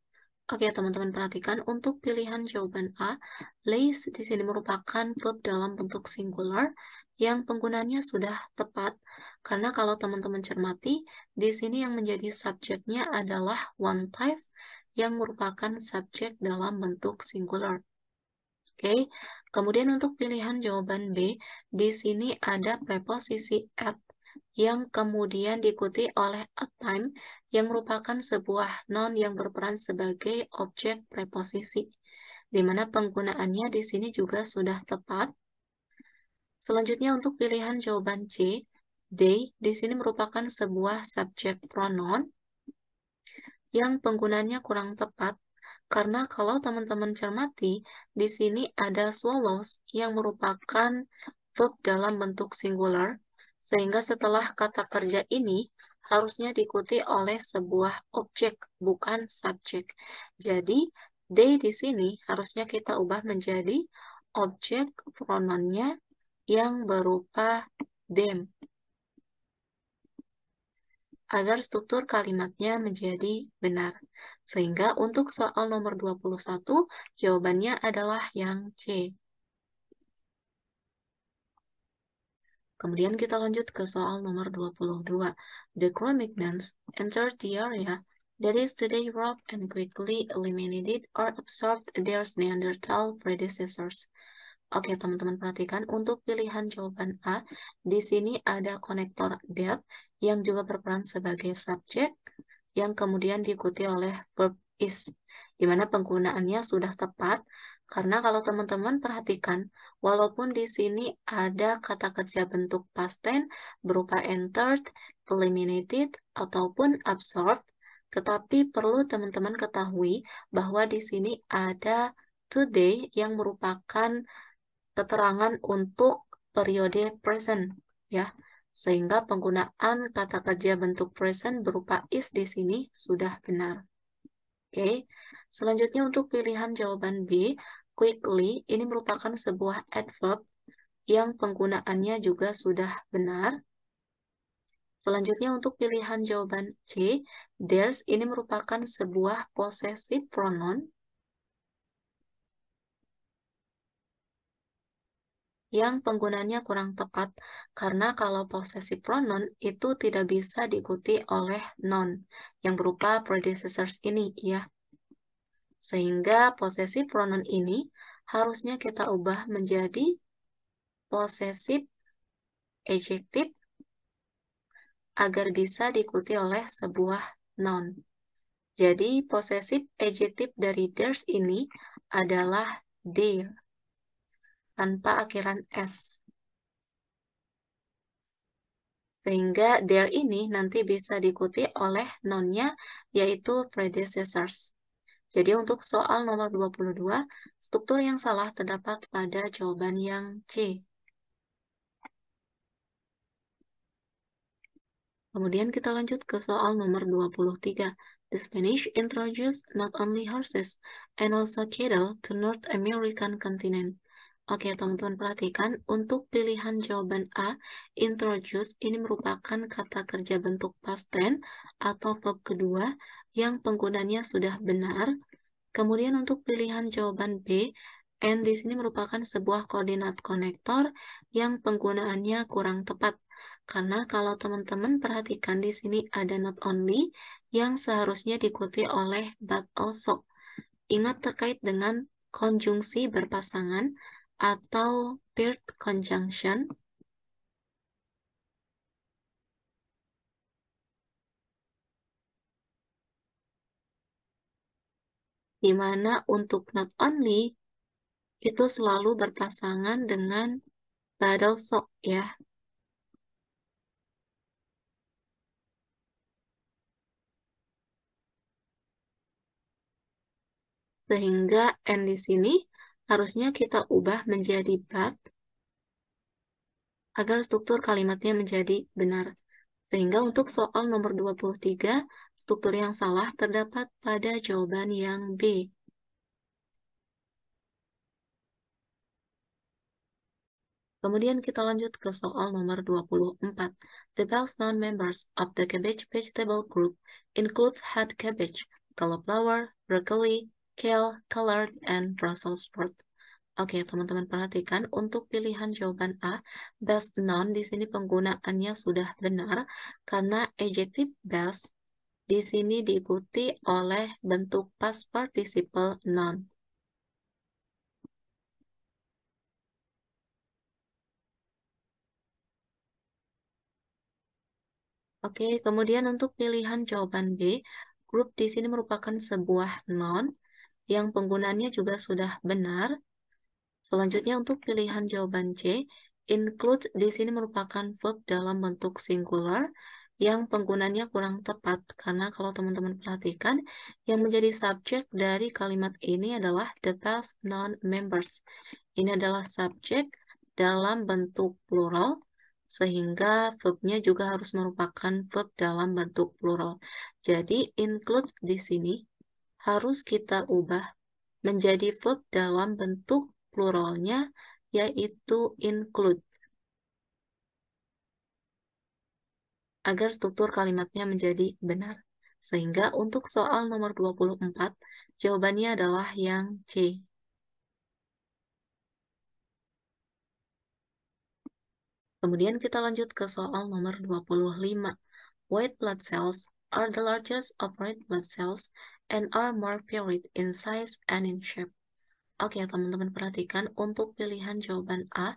Oke, teman-teman perhatikan untuk pilihan jawaban A, lays di sini merupakan verb dalam bentuk singular yang penggunaannya sudah tepat karena kalau teman-teman cermati di sini yang menjadi subjeknya adalah one type yang merupakan subjek dalam bentuk singular. Oke, kemudian untuk pilihan jawaban B, di sini ada preposisi at yang kemudian diikuti oleh a time yang merupakan sebuah noun yang berperan sebagai objek preposisi, di mana penggunaannya di sini juga sudah tepat. Selanjutnya untuk pilihan jawaban C, they di sini merupakan sebuah subjek pronoun yang penggunaannya kurang tepat karena kalau teman-teman cermati, di sini ada swallows yang merupakan verb dalam bentuk singular, sehingga setelah kata kerja ini harusnya diikuti oleh sebuah objek, bukan subjek. Jadi, they di sini harusnya kita ubah menjadi objek pronounnya yang berupa them, agar struktur kalimatnya menjadi benar. Sehingga untuk soal nomor 21, jawabannya adalah yang C. Kemudian kita lanjut ke soal nomor 22. The Cro-Magnons entered the area that is today rough and quickly eliminated or absorbed their Neanderthal predecessors. Oke, teman-teman perhatikan untuk pilihan jawaban A, di sini ada konektor that yang juga berperan sebagai subjek, yang kemudian diikuti oleh verb is, di mana penggunaannya sudah tepat, karena kalau teman-teman perhatikan, walaupun di sini ada kata kerja bentuk past tense berupa entered, eliminated, ataupun absorbed, tetapi perlu teman-teman ketahui bahwa di sini ada today yang merupakan keterangan untuk periode present, ya. Sehingga penggunaan kata kerja bentuk present berupa is di sini sudah benar. Oke. Selanjutnya untuk pilihan jawaban B, quickly ini merupakan sebuah adverb yang penggunaannya juga sudah benar. Selanjutnya untuk pilihan jawaban C, theirs ini merupakan sebuah possessive pronoun yang penggunaannya kurang tepat karena kalau possessive pronoun itu tidak bisa diikuti oleh noun yang berupa predecessors ini ya. Sehingga possessive pronoun ini harusnya kita ubah menjadi possessive adjective agar bisa diikuti oleh sebuah noun. Jadi possessive adjective dari theirs ini adalah their tanpa akhiran s. Sehingga their ini nanti bisa diikuti oleh noun-nya yaitu predecessors. Jadi untuk soal nomor 22, struktur yang salah terdapat pada jawaban yang C. Kemudian kita lanjut ke soal nomor 23. The Spanish introduced not only horses and also cattle to North American continent. Oke, teman-teman perhatikan, untuk pilihan jawaban A, introduce ini merupakan kata kerja bentuk past tense atau verb kedua yang penggunanya sudah benar. Kemudian untuk pilihan jawaban B, and di sini merupakan sebuah koordinat konektor yang penggunaannya kurang tepat. Karena kalau teman-teman perhatikan di sini ada not only yang seharusnya diikuti oleh but also. Ingat terkait dengan konjungsi berpasangan atau paired conjunction, di mana untuk not only itu selalu berpasangan dengan but also ya. Sehingga and di sini harusnya kita ubah menjadi but agar struktur kalimatnya menjadi benar. Sehingga untuk soal nomor 23, struktur yang salah terdapat pada jawaban yang B. Kemudian kita lanjut ke soal nomor 24. The best known members of the cabbage vegetable group include head cabbage, cauliflower, broccoli, kale, collard, and Brussels sprout. Oke, teman-teman perhatikan untuk pilihan jawaban A, best known di sini penggunaannya sudah benar karena adjective best di sini diikuti oleh bentuk past participle non. Oke, kemudian untuk pilihan jawaban B, group di sini merupakan sebuah noun yang penggunaannya juga sudah benar. Selanjutnya untuk pilihan jawaban C, include di sini merupakan verb dalam bentuk singular yang penggunaannya kurang tepat karena kalau teman-teman perhatikan yang menjadi subjek dari kalimat ini adalah the past noun members. Ini adalah subjek dalam bentuk plural sehingga verbnya juga harus merupakan verb dalam bentuk plural. Jadi include di sini harus kita ubah menjadi verb dalam bentuk pluralnya yaitu include agar struktur kalimatnya menjadi benar. Sehingga untuk soal nomor 24 jawabannya adalah yang C. Kemudian kita lanjut ke soal nomor 25. White blood cells are the largest of red blood cells and are more varied in size and in shape. Oke, teman-teman perhatikan untuk pilihan jawaban A,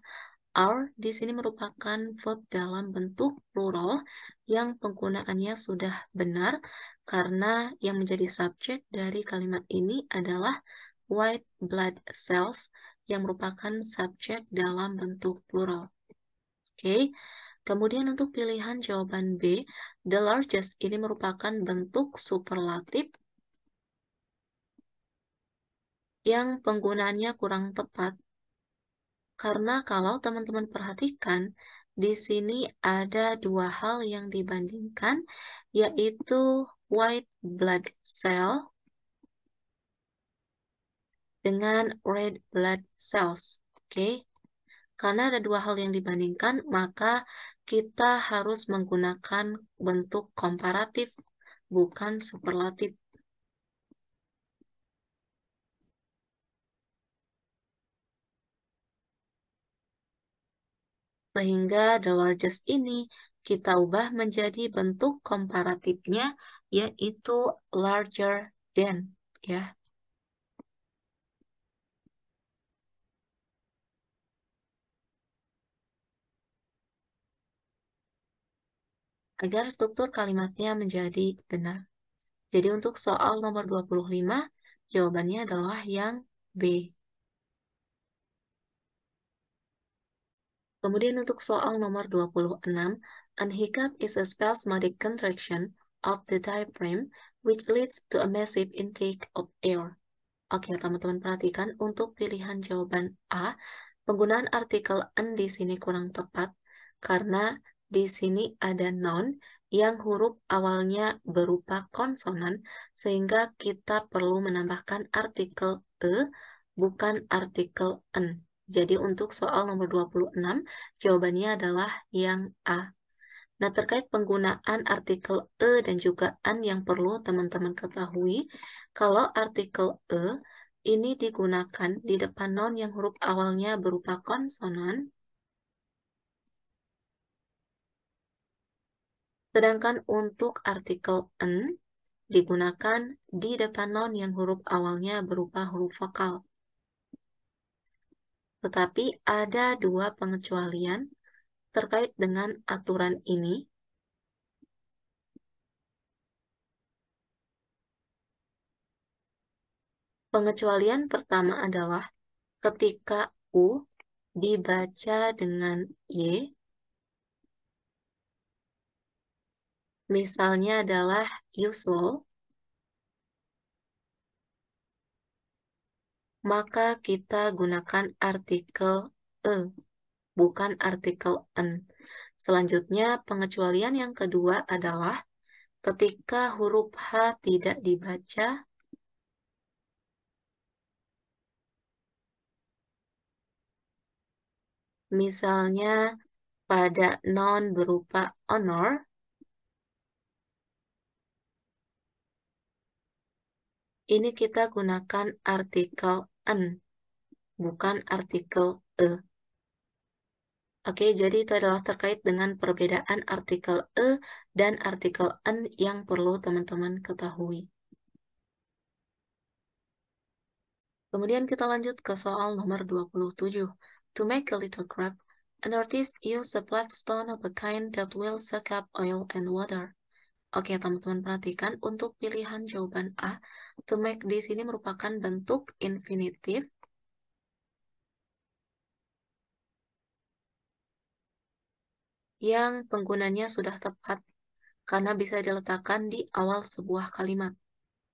are di sini merupakan verb dalam bentuk plural yang penggunaannya sudah benar karena yang menjadi subjek dari kalimat ini adalah white blood cells yang merupakan subjek dalam bentuk plural. Oke, kemudian untuk pilihan jawaban B, the largest ini merupakan bentuk superlatif yang penggunaannya kurang tepat. Karena kalau teman-teman perhatikan, di sini ada dua hal yang dibandingkan, yaitu white blood cell dengan red blood cells. Oke, karena ada dua hal yang dibandingkan, maka kita harus menggunakan bentuk komparatif, bukan superlatif. Sehingga the largest ini kita ubah menjadi bentuk komparatifnya, yaitu larger than, ya. Agar struktur kalimatnya menjadi benar. Jadi untuk soal nomor 25, jawabannya adalah yang B. Kemudian untuk soal nomor 26, an hiccup is a spasmodic contraction of the diaphragm which leads to a massive intake of air. Oke, teman-teman perhatikan untuk pilihan jawaban A, penggunaan artikel an di sini kurang tepat karena di sini ada noun yang huruf awalnya berupa konsonan sehingga kita perlu menambahkan artikel e bukan artikel an. Jadi untuk soal nomor 26 jawabannya adalah yang A. Nah, terkait penggunaan artikel e dan juga an yang perlu teman-teman ketahui, kalau artikel e ini digunakan di depan noun yang huruf awalnya berupa konsonan, sedangkan untuk artikel an digunakan di depan noun yang huruf awalnya berupa huruf vokal. Tetapi ada dua pengecualian terkait dengan aturan ini. Pengecualian pertama adalah ketika U dibaca dengan Y, misalnya adalah usual, maka kita gunakan artikel e, bukan artikel an. Selanjutnya, pengecualian yang kedua adalah ketika huruf H tidak dibaca, misalnya pada noun berupa honor, ini kita gunakan artikel an, bukan artikel e. Oke, jadi itu adalah terkait dengan perbedaan artikel e dan artikel en yang perlu teman-teman ketahui. Kemudian kita lanjut ke soal nomor 27. To make a little crab, an artist use a flat stone of a kind that will suck up oil and water. Oke, teman-teman perhatikan untuk pilihan jawaban A. To make di sini merupakan bentuk infinitif yang penggunanya sudah tepat karena bisa diletakkan di awal sebuah kalimat.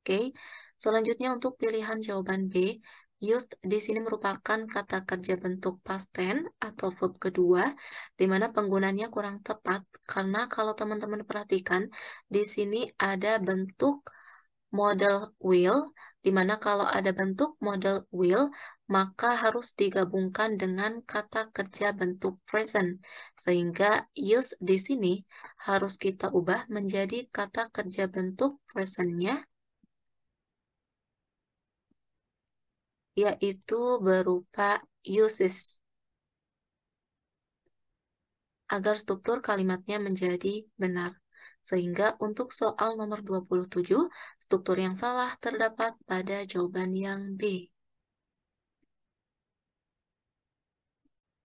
Oke, selanjutnya untuk pilihan jawaban B, used di sini merupakan kata kerja bentuk past tense atau verb kedua, di mana penggunaannya kurang tepat karena kalau teman-teman perhatikan, di sini ada bentuk model will, di mana kalau ada bentuk model will, maka harus digabungkan dengan kata kerja bentuk present. Sehingga use di sini harus kita ubah menjadi kata kerja bentuk present-nya, yaitu berupa uses, agar struktur kalimatnya menjadi benar. Sehingga untuk soal nomor 27, struktur yang salah terdapat pada jawaban yang B.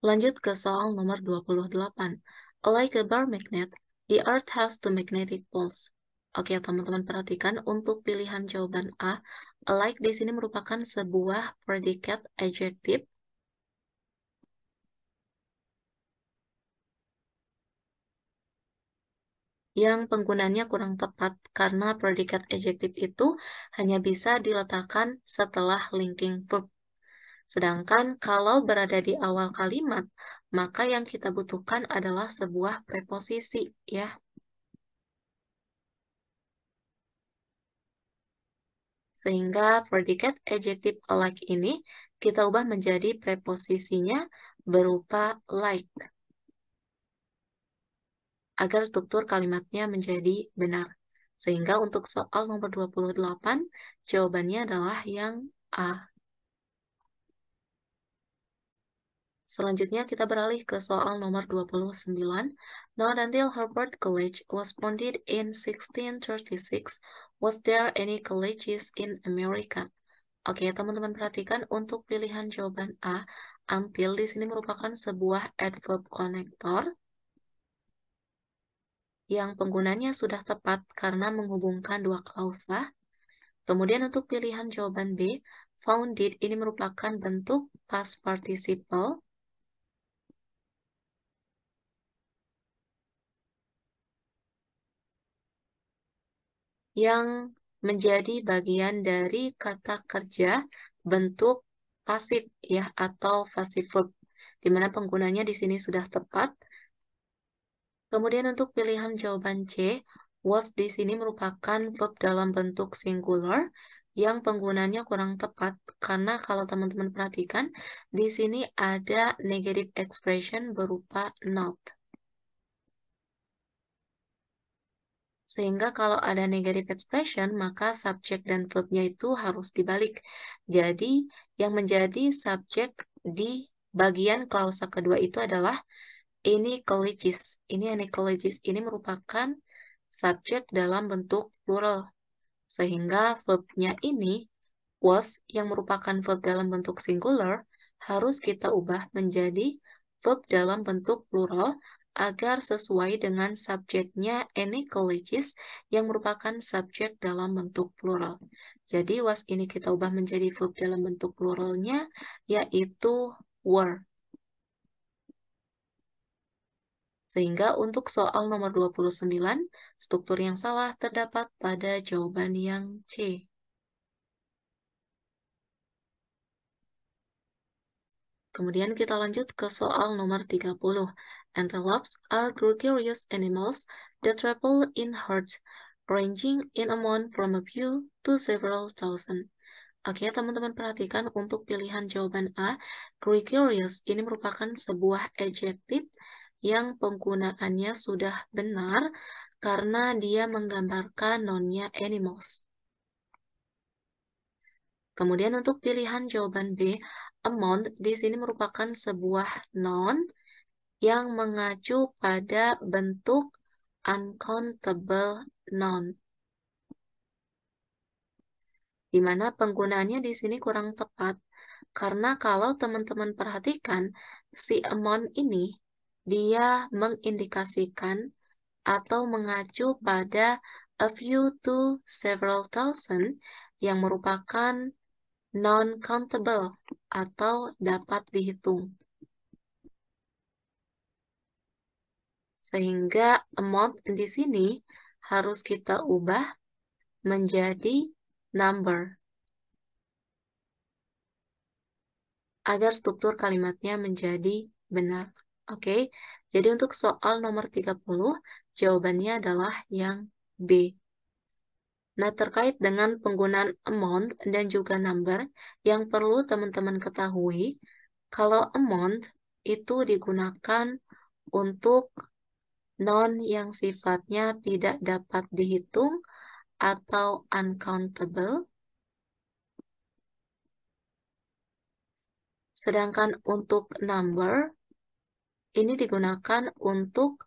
Lanjut ke soal nomor 28. Like a bar magnet, the earth has two magnetic poles. Oke, teman-teman perhatikan untuk pilihan jawaban A. Like di sini merupakan sebuah predikat adjektif yang penggunaannya kurang tepat karena predikat adjektif itu hanya bisa diletakkan setelah linking verb. Sedangkan kalau berada di awal kalimat, maka yang kita butuhkan adalah sebuah preposisi, ya. Sehingga predikat adjektif like ini kita ubah menjadi preposisinya berupa like, agar struktur kalimatnya menjadi benar. Sehingga untuk soal nomor 28, jawabannya adalah yang A. Selanjutnya kita beralih ke soal nomor 29. Not until Harvard College was founded in 1636 was there any colleges in America. Oke, teman-teman perhatikan untuk pilihan jawaban A. Until di sini merupakan sebuah adverb connector yang penggunanya sudah tepat karena menghubungkan dua klausa. Kemudian untuk pilihan jawaban B, founded ini merupakan bentuk past participle yang menjadi bagian dari kata kerja bentuk pasif ya atau passive verb, di mana penggunanya di sini sudah tepat. Kemudian untuk pilihan jawaban C, was di sini merupakan verb dalam bentuk singular yang penggunanya kurang tepat karena kalau teman-teman perhatikan di sini ada negative expression berupa not. Sehingga kalau ada negative expression, maka subjek dan verbnya itu harus dibalik. Jadi, yang menjadi subjek di bagian klausa kedua itu adalah any colleges. Any colleges ini merupakan subjek dalam bentuk plural. Sehingga verbnya ini, was, yang merupakan verb dalam bentuk singular, harus kita ubah menjadi verb dalam bentuk plural agar sesuai dengan subjeknya any colleges yang merupakan subjek dalam bentuk plural. Jadi was ini kita ubah menjadi verb dalam bentuk pluralnya, yaitu were. Sehingga untuk soal nomor 29, struktur yang salah terdapat pada jawaban yang C. Kemudian kita lanjut ke soal nomor 30. Antelopes are gregarious animals that travel in herds, ranging in amount from a few to several thousand. Oke, teman-teman perhatikan untuk pilihan jawaban A. Gregarious ini merupakan sebuah adjektif yang penggunaannya sudah benar karena dia menggambarkan nounnya animals. Kemudian untuk pilihan jawaban B, amount di sini merupakan sebuah noun yang mengacu pada bentuk uncountable noun. Di mana penggunaannya di sini kurang tepat. Karena kalau teman-teman perhatikan, si amount ini dia mengindikasikan atau mengacu pada a few to several thousand yang merupakan non-countable atau dapat dihitung. Sehingga amount di sini harus kita ubah menjadi number agar struktur kalimatnya menjadi benar. Oke, jadi untuk soal nomor 30, jawabannya adalah yang B. Nah, terkait dengan penggunaan amount dan juga number, yang perlu teman-teman ketahui, kalau amount itu digunakan untuk noun yang sifatnya tidak dapat dihitung atau uncountable. Sedangkan untuk number, ini digunakan untuk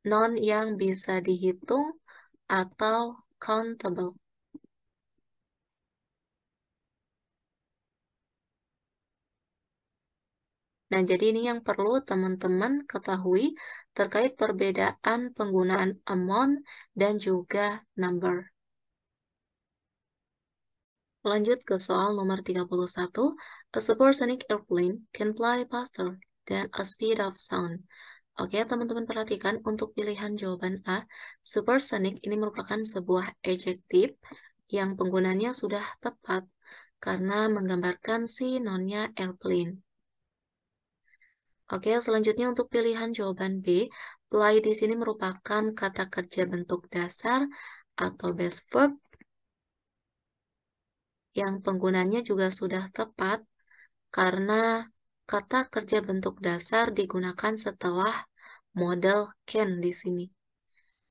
noun yang bisa dihitung atau countable. Nah, jadi ini yang perlu teman-teman ketahui terkait perbedaan penggunaan amount dan juga number. Lanjut ke soal nomor 31. A supersonic airplane can fly faster than a speed of sound. Oke, teman-teman perhatikan untuk pilihan jawaban A. Supersonic ini merupakan sebuah adjektif yang penggunanya sudah tepat karena menggambarkan si nounnya airplane. Oke, selanjutnya untuk pilihan jawaban B, fly di sini merupakan kata kerja bentuk dasar atau base verb yang penggunanya juga sudah tepat karena kata kerja bentuk dasar digunakan setelah model can di sini.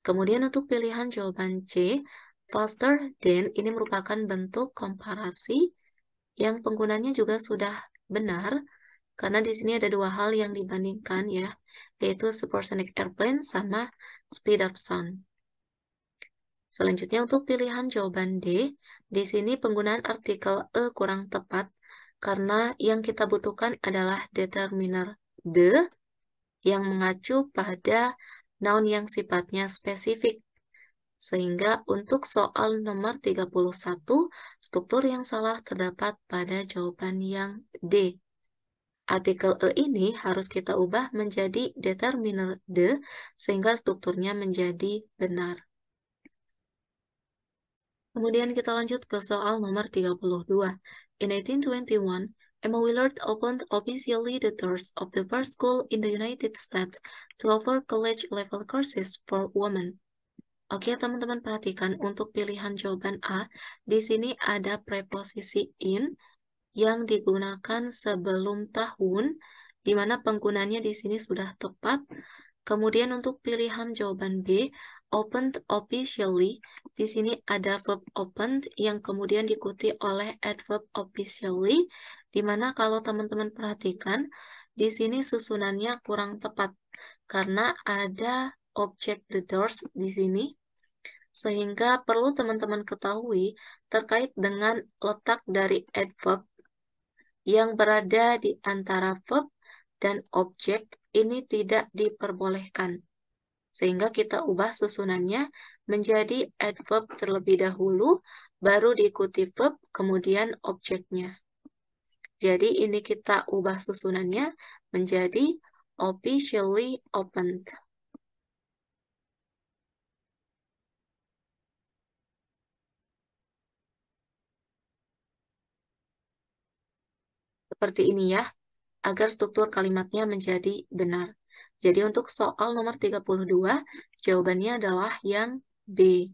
Kemudian untuk pilihan jawaban C, faster than ini merupakan bentuk komparasi yang penggunanya juga sudah benar karena di sini ada dua hal yang dibandingkan ya, yaitu supersonic airplane sama speed of sound. Selanjutnya untuk pilihan jawaban D, di sini penggunaan artikel E kurang tepat karena yang kita butuhkan adalah determiner the yang mengacu pada noun yang sifatnya spesifik. Sehingga untuk soal nomor 31, struktur yang salah terdapat pada jawaban yang D. Artikel E ini harus kita ubah menjadi determiner the sehingga strukturnya menjadi benar. Kemudian kita lanjut ke soal nomor 32. In 1821, Emma Willard opened officially the doors of the first school in the United States to offer college-level courses for women. Oke, teman-teman perhatikan untuk pilihan jawaban A. Di sini ada preposisi in yang digunakan sebelum tahun, di mana penggunanya di sini sudah tepat. Kemudian untuk pilihan jawaban B, opened officially, di sini ada verb opened yang kemudian diikuti oleh adverb officially, di mana kalau teman-teman perhatikan, di sini susunannya kurang tepat karena ada objek the doors di sini, sehingga perlu teman-teman ketahui terkait dengan letak dari adverb yang berada di antara verb dan objek ini tidak diperbolehkan. Sehingga kita ubah susunannya menjadi adverb terlebih dahulu, baru diikuti verb, kemudian objeknya. Jadi ini kita ubah susunannya menjadi officially opened. Seperti ini ya, agar struktur kalimatnya menjadi benar. Jadi untuk soal nomor 32, jawabannya adalah yang B.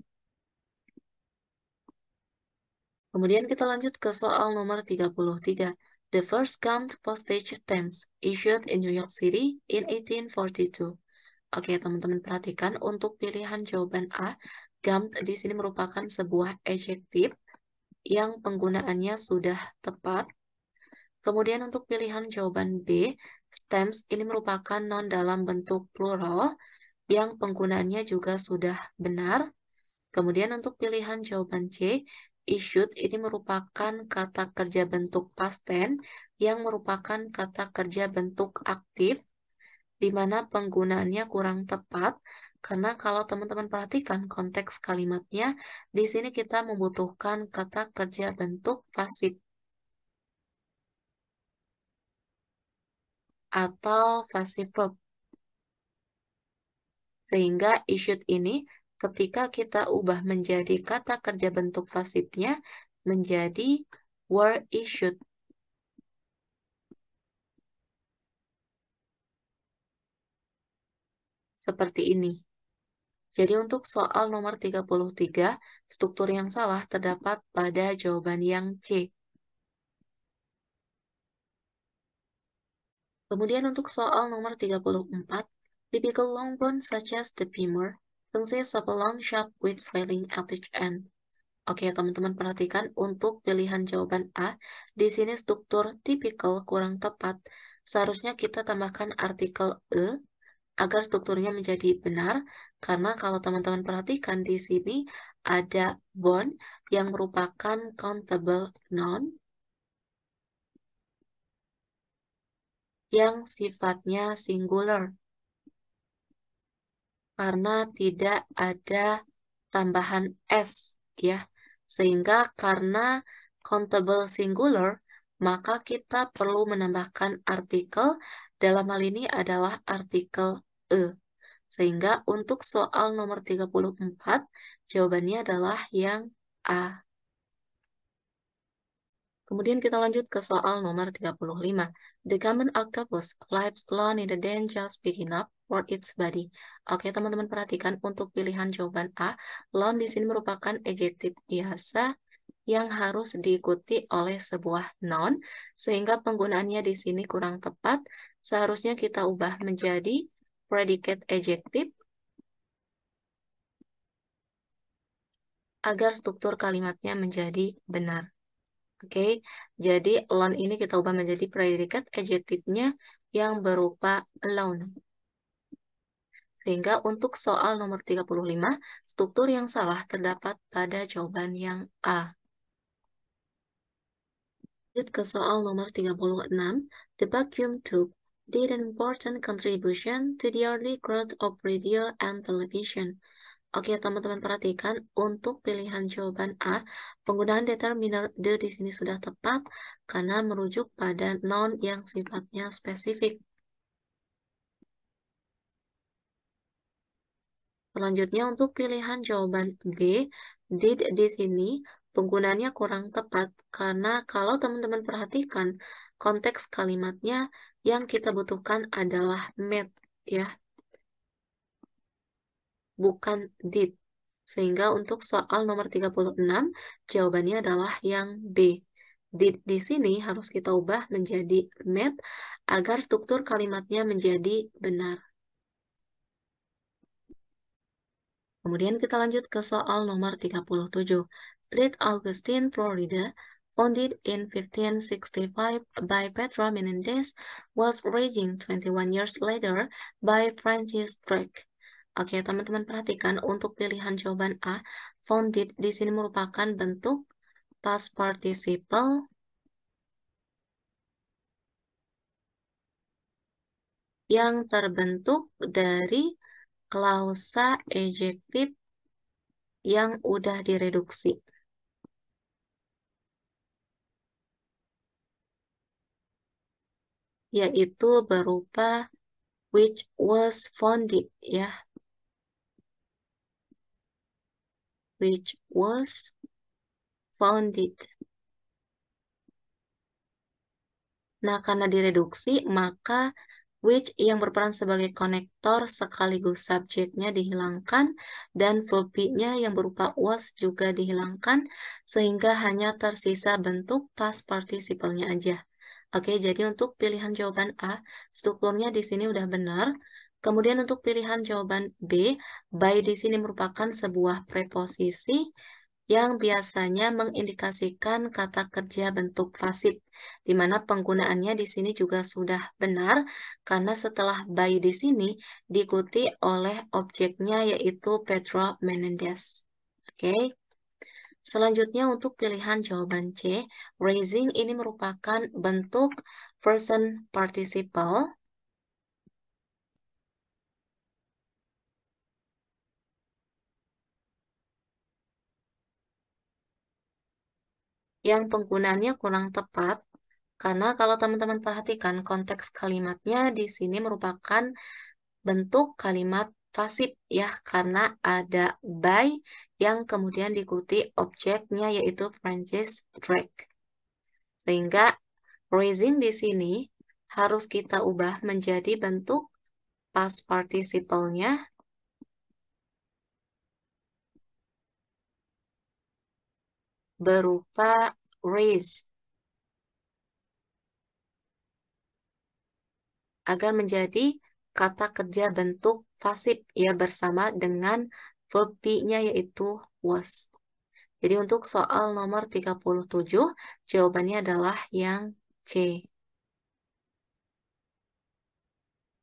Kemudian kita lanjut ke soal nomor 33. The first gummed postage stamps issued in New York City in 1842. Oke, teman-teman perhatikan untuk pilihan jawaban A. Gummed di sini merupakan sebuah adjektif yang penggunaannya sudah tepat Kemudian untuk pilihan jawaban B, stems ini merupakan noun dalam bentuk plural yang penggunaannya juga sudah benar. Kemudian untuk pilihan jawaban C, issued ini merupakan kata kerja bentuk past tense yang merupakan kata kerja bentuk aktif, di mana penggunaannya kurang tepat, karena kalau teman-teman perhatikan konteks kalimatnya, di sini kita membutuhkan kata kerja bentuk pasif atau passive verb. Sehingga issued ini ketika kita ubah menjadi kata kerja bentuk pasifnya menjadi were issued. Seperti ini. Jadi untuk soal nomor 33, struktur yang salah terdapat pada jawaban yang C. Kemudian untuk soal nomor 34, typical long bones such as the femur consists of a long shaft with swelling at each end. Oke, teman-teman perhatikan untuk pilihan jawaban A. Di sini struktur typical kurang tepat. Seharusnya kita tambahkan artikel e agar strukturnya menjadi benar, karena kalau teman-teman perhatikan di sini ada bone yang merupakan countable noun yang sifatnya singular, karena tidak ada tambahan s, ya. Sehingga karena countable singular, maka kita perlu menambahkan artikel, dalam hal ini adalah artikel e. Sehingga untuk soal nomor 34, jawabannya adalah yang A. Kemudian kita lanjut ke soal nomor 35. The common octopus lives alone in the den just big enough for its body. Oke, teman-teman perhatikan untuk pilihan jawaban A. Alone di sini merupakan adjektif biasa yang harus diikuti oleh sebuah noun, sehingga penggunaannya di sini kurang tepat. Seharusnya kita ubah menjadi predicate adjective agar struktur kalimatnya menjadi benar. Oke, jadi alone ini kita ubah menjadi predikat adjektifnya yang berupa alone. Sehingga untuk soal nomor 35, struktur yang salah terdapat pada jawaban yang A. Lanjut ke soal nomor 36, the vacuum tube did an important contribution to the early growth of radio and television. Oke, teman-teman perhatikan untuk pilihan jawaban A, penggunaan determiner the di sini sudah tepat karena merujuk pada noun yang sifatnya spesifik. Selanjutnya untuk pilihan jawaban B, did di sini penggunaannya kurang tepat karena kalau teman-teman perhatikan konteks kalimatnya yang kita butuhkan adalah made, ya, bukan did. Sehingga untuk soal nomor 36, jawabannya adalah yang B. Did di sini harus kita ubah menjadi made agar struktur kalimatnya menjadi benar. Kemudian kita lanjut ke soal nomor 37. Street Augustine, Florida, founded in 1565 by Petra Menendez, was raising 21 years later by Francis Drake. Oke, teman-teman perhatikan untuk pilihan jawaban A, founded di sini merupakan bentuk past participle yang terbentuk dari klausa adjektif yang udah direduksi. Yaitu berupa which was founded, ya. Which was founded. Nah, karena direduksi, maka which yang berperan sebagai konektor sekaligus subjeknya dihilangkan dan verb be-nya yang berupa was juga dihilangkan sehingga hanya tersisa bentuk past participle-nya aja. Oke, jadi untuk pilihan jawaban A, strukturnya di sini udah benar. Kemudian untuk pilihan jawaban B, by di sini merupakan sebuah preposisi yang biasanya mengindikasikan kata kerja bentuk pasif. di mana penggunaannya di sini juga sudah benar, karena setelah by di sini diikuti oleh objeknya yaitu Pedro Menendez. Oke. Selanjutnya untuk pilihan jawaban C, raising ini merupakan bentuk present participle yang penggunaannya kurang tepat, karena kalau teman-teman perhatikan konteks kalimatnya di sini merupakan bentuk kalimat pasif ya, karena ada by yang kemudian diikuti objeknya yaitu Francis Drake. Sehingga raising di sini harus kita ubah menjadi bentuk past participle-nya berupa raise agar menjadi kata kerja bentuk pasif ya bersama dengan verb be-nya yaitu was. Jadi untuk soal nomor 37 jawabannya adalah yang C.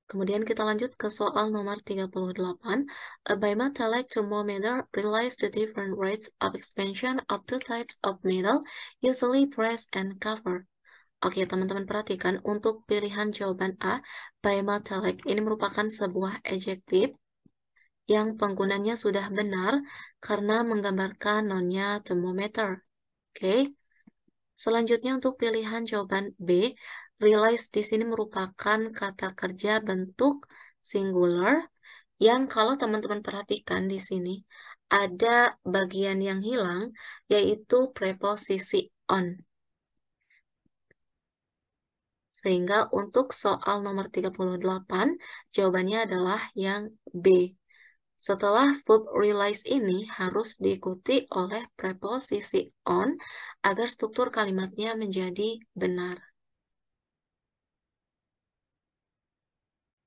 Kemudian kita lanjut ke soal nomor 38. A bimetallic thermometer relies the different rates of expansion of two types of metal, usually press and cover. Oke, teman-teman perhatikan untuk pilihan jawaban A, bimetallic ini merupakan sebuah adjektif yang penggunanya sudah benar karena menggambarkan nounnya thermometer. Oke. Selanjutnya untuk pilihan jawaban B, realize di sini merupakan kata kerja bentuk singular yang kalau teman-teman perhatikan di sini ada bagian yang hilang yaitu preposisi on. Sehingga untuk soal nomor 38 jawabannya adalah yang B. Setelah verb realize ini harus diikuti oleh preposisi on agar struktur kalimatnya menjadi benar.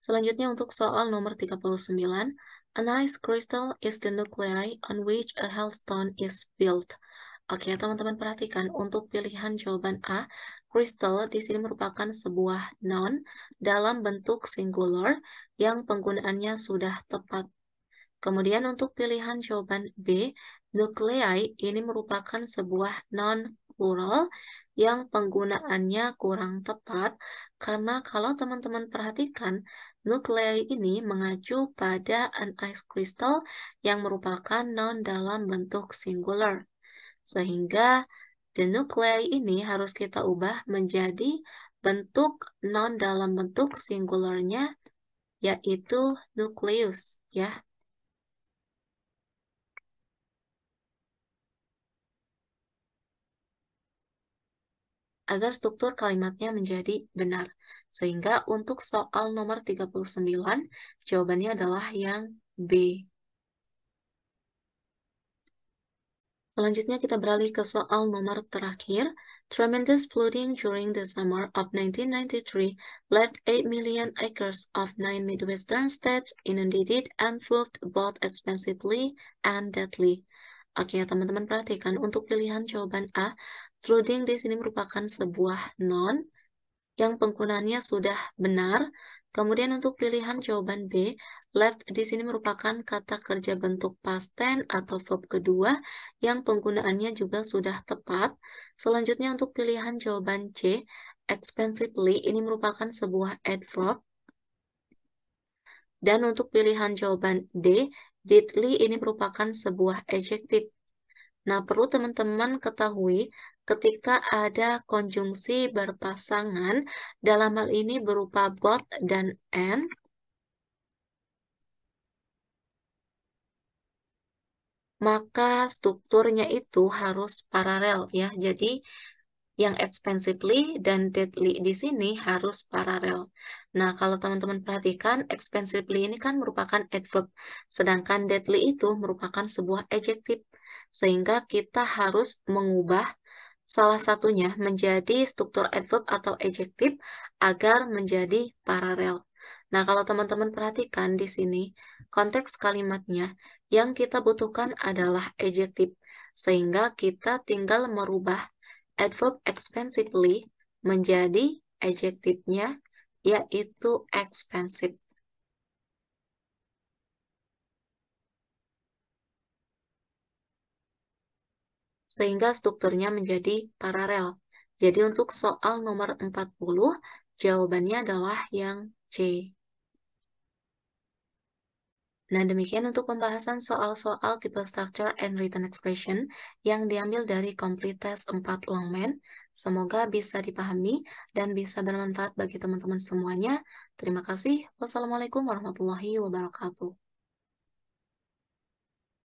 Selanjutnya untuk soal nomor 39, an ice crystal is the nuclei on which a hailstone is built. Oke, teman-teman perhatikan untuk pilihan jawaban A, crystal di sini merupakan sebuah noun dalam bentuk singular yang penggunaannya sudah tepat. Kemudian untuk pilihan jawaban B, nuclei ini merupakan sebuah noun plural yang penggunaannya kurang tepat karena kalau teman-teman perhatikan, nuclei ini mengacu pada an ice crystal yang merupakan noun dalam bentuk singular. Sehingga the nuclei ini harus kita ubah menjadi bentuk noun dalam bentuk singularnya yaitu nucleus ya. Agar struktur kalimatnya menjadi benar. Sehingga untuk soal nomor 39, jawabannya adalah yang B. Selanjutnya kita beralih ke soal nomor terakhir. Tremendous flooding during the summer of 1993 left 8 million acres of 9 Midwestern states inundated and flooded both expensively and deadly. Oke, teman-teman perhatikan untuk pilihan jawaban A, flooding di sini merupakan sebuah noun yang penggunaannya sudah benar. Kemudian untuk pilihan jawaban B, left di sini merupakan kata kerja bentuk past tense atau verb kedua yang penggunaannya juga sudah tepat. Selanjutnya untuk pilihan jawaban C, expensively ini merupakan sebuah adverb. Dan untuk pilihan jawaban D, deadly ini merupakan sebuah adjektif. Nah, perlu teman-teman ketahui ketika ada konjungsi berpasangan, dalam hal ini berupa both dan and, maka strukturnya itu harus paralel ya. Jadi, yang expensively dan deadly di sini harus paralel. Nah, kalau teman-teman perhatikan, expensively ini kan merupakan adverb, sedangkan deadly itu merupakan sebuah adjektif. Sehingga kita harus mengubah salah satunya menjadi struktur adverb atau adjektif agar menjadi paralel. Nah, kalau teman-teman perhatikan di sini, konteks kalimatnya yang kita butuhkan adalah adjektif. Sehingga kita tinggal merubah adverb expensively menjadi adjektifnya, yaitu expensive. Sehingga strukturnya menjadi paralel. Jadi untuk soal nomor 40, jawabannya adalah yang C. Nah, demikian untuk pembahasan soal-soal tipe structure and written expression yang diambil dari complete test 4 Longman. Semoga bisa dipahami dan bisa bermanfaat bagi teman-teman semuanya. Terima kasih. Wassalamualaikum warahmatullahi wabarakatuh.